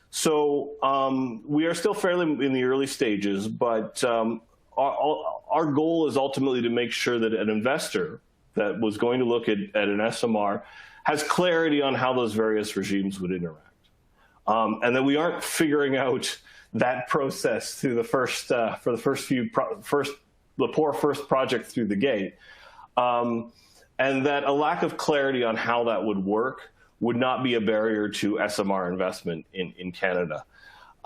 So we are still fairly in the early stages, but our goal is ultimately to make sure that an investor that was going to look at an SMR has clarity on how those various regimes would interact. And that we aren't figuring out that process through the first project through the gate. And that a lack of clarity on how that would work would not be a barrier to SMR investment in Canada.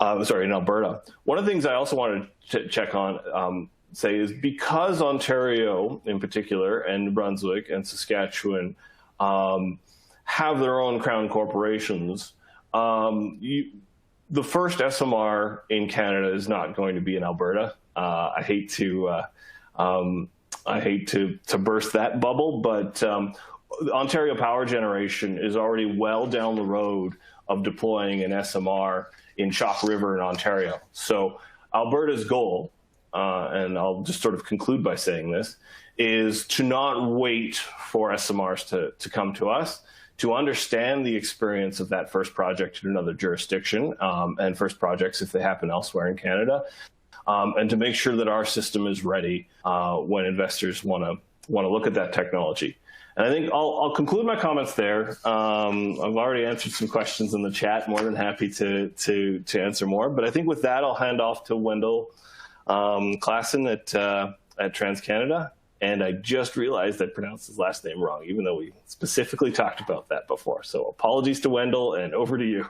In Alberta. One of the things I also wanted to check on, say, is because Ontario in particular and New Brunswick and Saskatchewan have their own crown corporations, the first SMR in Canada is not going to be in Alberta. I hate to burst that bubble, but Ontario Power Generation is already well down the road of deploying an SMR in Chalk River in Ontario. So Alberta's goal, and I'll just sort of conclude by saying this, is to not wait for SMRs to come to us, to understand the experience of that first project in another jurisdiction, and first projects if they happen elsewhere in Canada, and to make sure that our system is ready when investors want to look at that technology. And I think I'll conclude my comments there. I've already answered some questions in the chat. More than happy to answer more. But I think with that, I'll hand off to Wendell Klassen at TransCanada. And I just realized I pronounced his last name wrong, even though we specifically talked about that before. So apologies to Wendell, and over to you.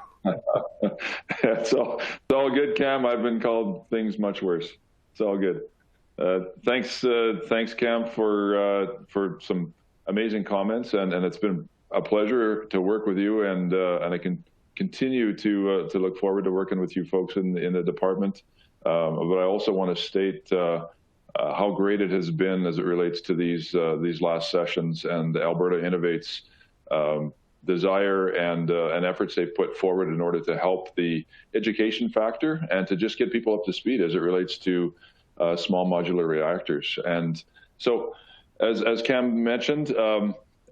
It's all good, Cam. I've been called things much worse. It's all good. Thanks, Cam, for some amazing comments, and it's been a pleasure to work with you, and I can continue to look forward to working with you folks in the department. But I also want to state how great it has been as it relates to these last sessions and Alberta Innovates desire and efforts they've put forward in order to help the education factor and to just get people up to speed as it relates to small modular reactors. And so, as Cam mentioned,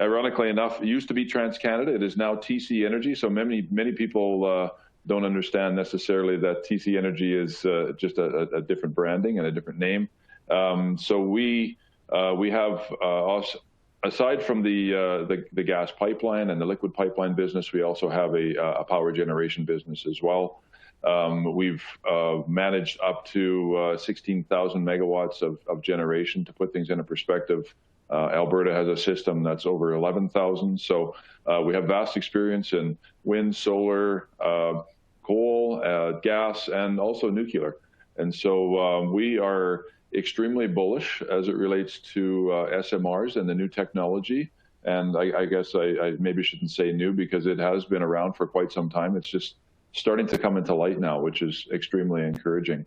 ironically enough, it used to be TransCanada. It is now TC Energy. So many people don't understand necessarily that TC Energy is just a different branding and a different name. So we have, aside from the gas pipeline and the liquid pipeline business, we also have a power generation business as well. We've managed up to 16,000 megawatts of generation. To put things into perspective, Alberta has a system that's over 11,000. So we have vast experience in wind, solar, coal, gas, and also nuclear. And so we are extremely bullish as it relates to SMRs and the new technology. And I guess I maybe shouldn't say new because it has been around for quite some time. It's just starting to come into light now, which is extremely encouraging.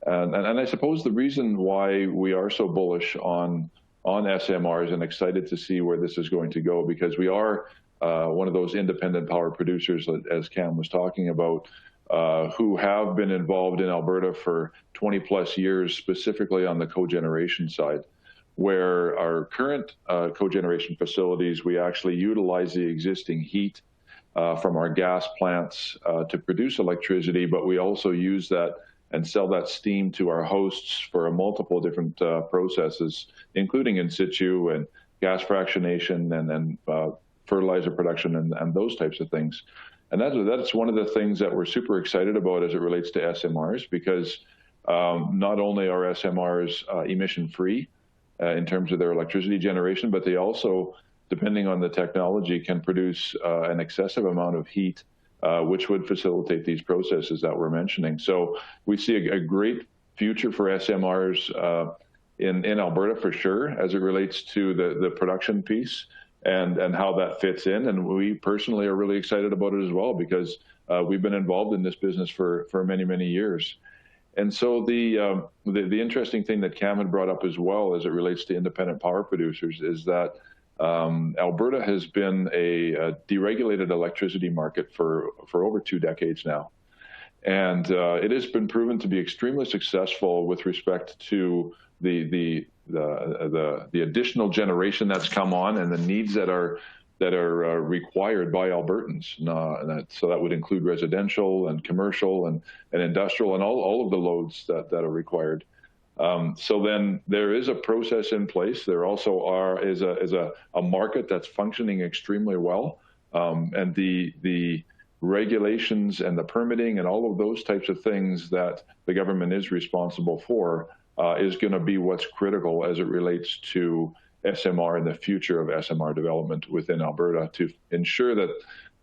And I suppose the reason why we are so bullish on SMRs and excited to see where this is going to go, because we are one of those independent power producers, as Cam was talking about, who have been involved in Alberta for 20 plus years, specifically on the cogeneration side, where our current cogeneration facilities, we actually utilize the existing heat from our gas plants to produce electricity, but we also use that and sell that steam to our hosts for a multiple different processes, including in situ and gas fractionation and then fertilizer production and those types of things. And that's one of the things that we're super excited about as it relates to SMRs, because not only are SMRs emission-free in terms of their electricity generation, but they also, depending on the technology, can produce an excessive amount of heat which would facilitate these processes that we're mentioning. So we see a great future for SMRs in Alberta for sure, as it relates to the production piece and how that fits in. And we personally are really excited about it as well, because we've been involved in this business for many, many years. And so the interesting thing that Cam had brought up as well, as it relates to independent power producers, is that Alberta has been a deregulated electricity market for over 2 decades now. And it has been proven to be extremely successful with respect to the additional generation that's come on and the needs that are required by Albertans. So that would include residential and commercial and industrial and all of the loads that are required. So then there is a process in place. There also is a market that's functioning extremely well, and the regulations and the permitting and all of those types of things that the government is responsible for is going to be what's critical as it relates to SMR and the future of SMR development within Alberta, to ensure that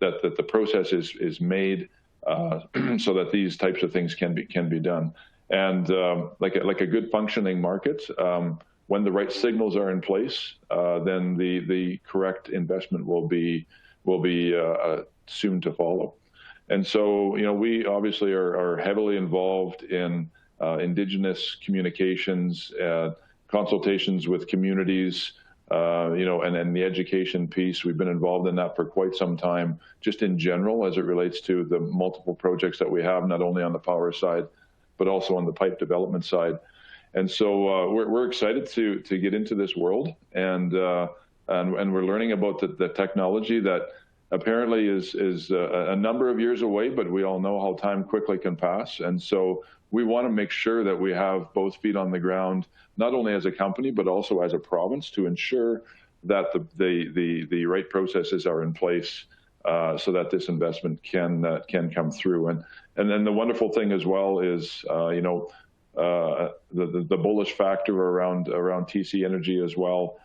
the process is made so that these types of things can be done. And like a good functioning market, when the right signals are in place, then the correct investment will be soon to follow. And so, we obviously are heavily involved in Indigenous communications, consultations with communities, and the education piece. We've been involved in that for quite some time, just in general, as it relates to the multiple projects that we have, not only on the power side, but also on the pipe development side. And so we're excited to get into this world, and we're learning about the technology that apparently is a number of years away, but we all know how time quickly can pass. And so we want to make sure that we have both feet on the ground, not only as a company, but also as a province, to ensure that the right processes are in place so that this investment can come through. And then the wonderful thing as well is, the bullish factor around TC Energy as well.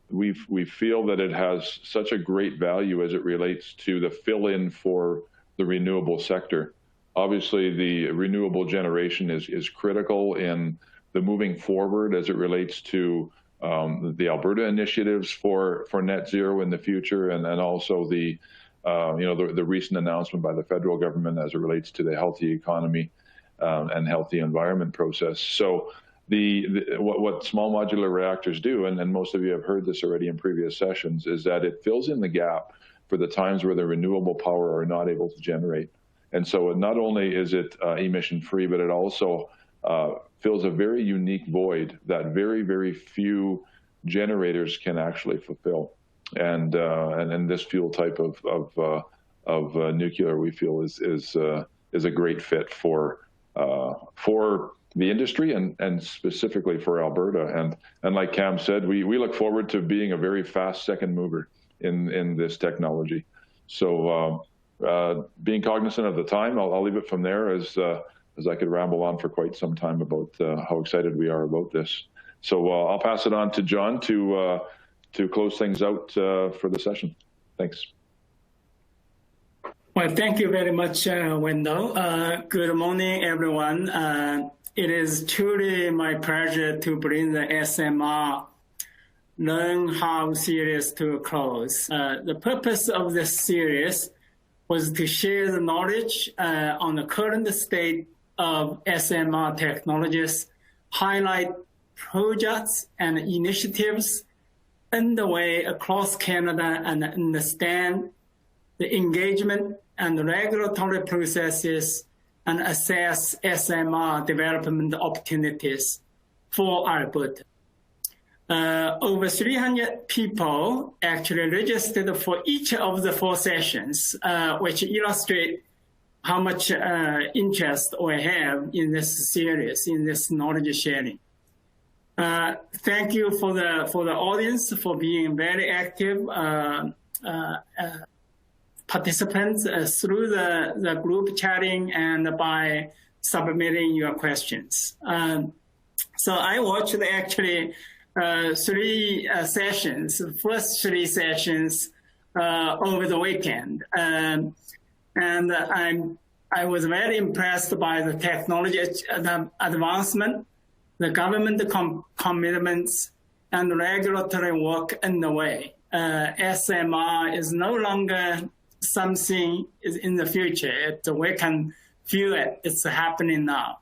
We feel that it has such a great value as it relates to the fill-in for the renewable sector. Obviously, the renewable generation is critical in the moving forward as it relates to the Alberta initiatives for net zero in the future, and then also the recent announcement by the federal government as it relates to the healthy economy and healthy environment process. So what small modular reactors do, and most of you have heard this already in previous sessions, is that it fills in the gap for the times where the renewable power are not able to generate. And so not only is it emission-free, but it also fills a very unique void that very, very few generators can actually fulfill. And this fuel type of nuclear, we feel, is a great fit for the industry and specifically for Alberta. And like Cam said, we look forward to being a very fast second mover in this technology. So being cognizant of the time, I'll leave it from there, as I could ramble on for quite some time about how excited we are about this. So I'll pass it on to John to close things out for the session. Thanks. Well, thank you very much, Wendell. Good morning, everyone. It is truly my pleasure to bring the SMR Learn How series to a close. The purpose of this series was to share the knowledge on the current state of SMR technologies, highlight projects and initiatives underway across Canada, and understand the engagement and regulatory processes, and assess SMR development opportunities for Alberta. Over 300 people actually registered for each of the 4 sessions, which illustrate how much interest we have in this series, in this knowledge sharing. Thank you for the audience for being very active participants through the group chatting and by submitting your questions. So I watched actually 3 sessions, first 3 sessions over the weekend. And I was very impressed by the technology advancement, the government commitments, and regulatory work underway. SMR is no longer something in the future. We can feel it. It's happening now.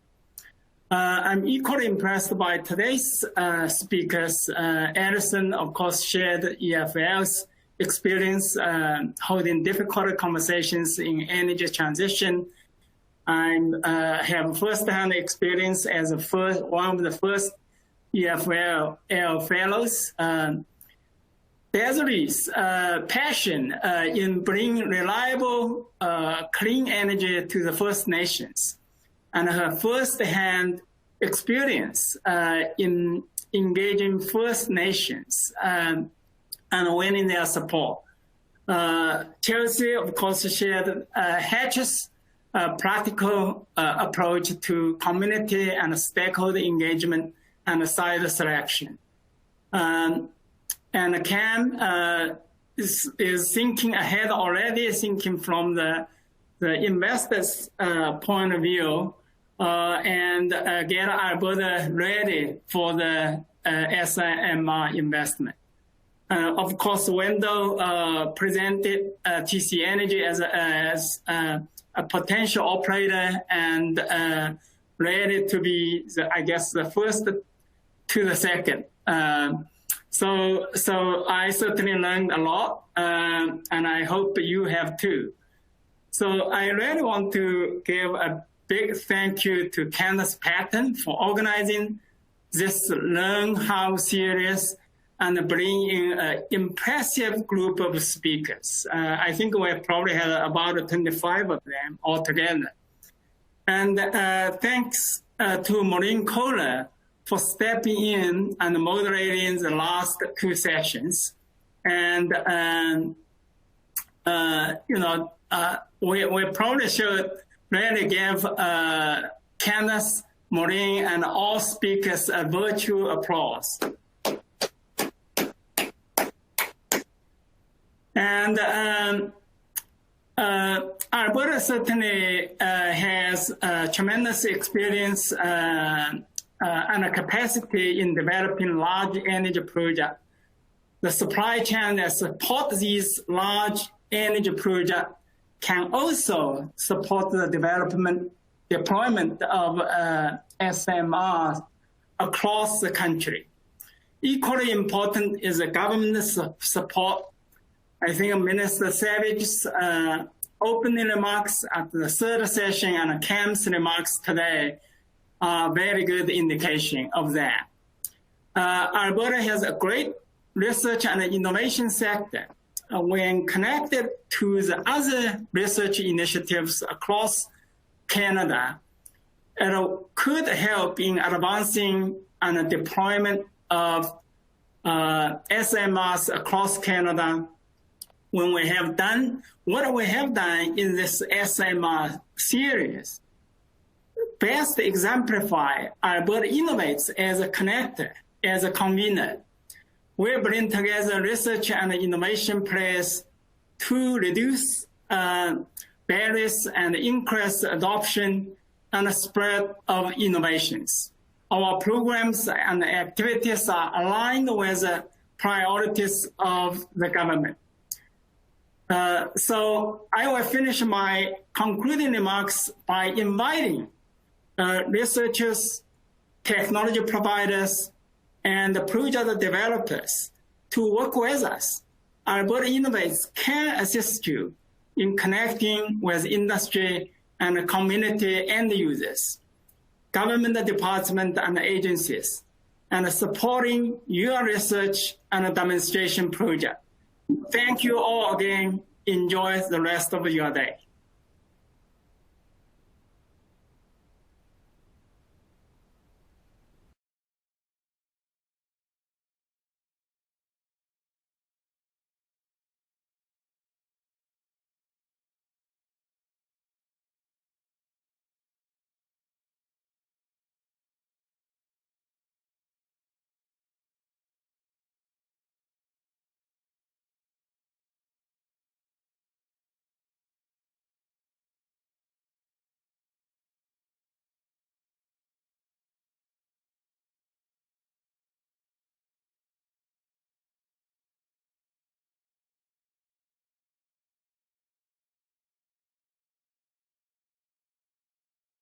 I'm equally impressed by today's speakers. Edison, of course, shared EFL's experience holding difficult conversations in energy transition. I have first-hand experience as one of the first EFL fellows. Desiree's passion in bringing reliable, clean energy to the First Nations, and her first-hand experience in engaging First Nations and winning their support. Chelsea, of course, shared Hatch's practical approach to community and stakeholder engagement and site selection. And Cam is thinking ahead already, thinking from the investors' point of view, and get Alberta ready for the SMR investment. Of course, Wendell presented TC Energy as a potential operator and ready to be, the first to the second. So I certainly learned a lot, and I hope you have too. So I really want to give a big thank you to Candace Patton for organizing this Learn How series and bringing in an impressive group of speakers. I think we probably had about 25 of them altogether. And thanks to Maureen Kohler for stepping in and moderating the last two sessions. And, we probably should really give Candace, Maureen, and all speakers a virtual applause. And Alberta certainly has tremendous experience and a capacity in developing large energy projects. The supply chain that support these large energy projects can also support the deployment of SMRs across the country. Equally important is the government support. I think Minister Savage's opening remarks at the third session and Cam's remarks today are very good indication of that. Alberta has a great research and innovation sector. When connected to the other research initiatives across Canada, it could help in advancing and deployment of SMRs across Canada. When we have done what we have done in this SMR series, best exemplify Alberta Innovates as a connector, as a convener. We bring together research and innovation players to reduce barriers and increase adoption and spread of innovations. Our programs and activities are aligned with the priorities of the government. So I will finish my concluding remarks by inviting researchers, technology providers, and the project developers to work with us. Alberta Innovates can assist you in connecting with industry and community end users, government departments and agencies, and supporting your research and demonstration project. Thank you all again. Enjoy the rest of your day.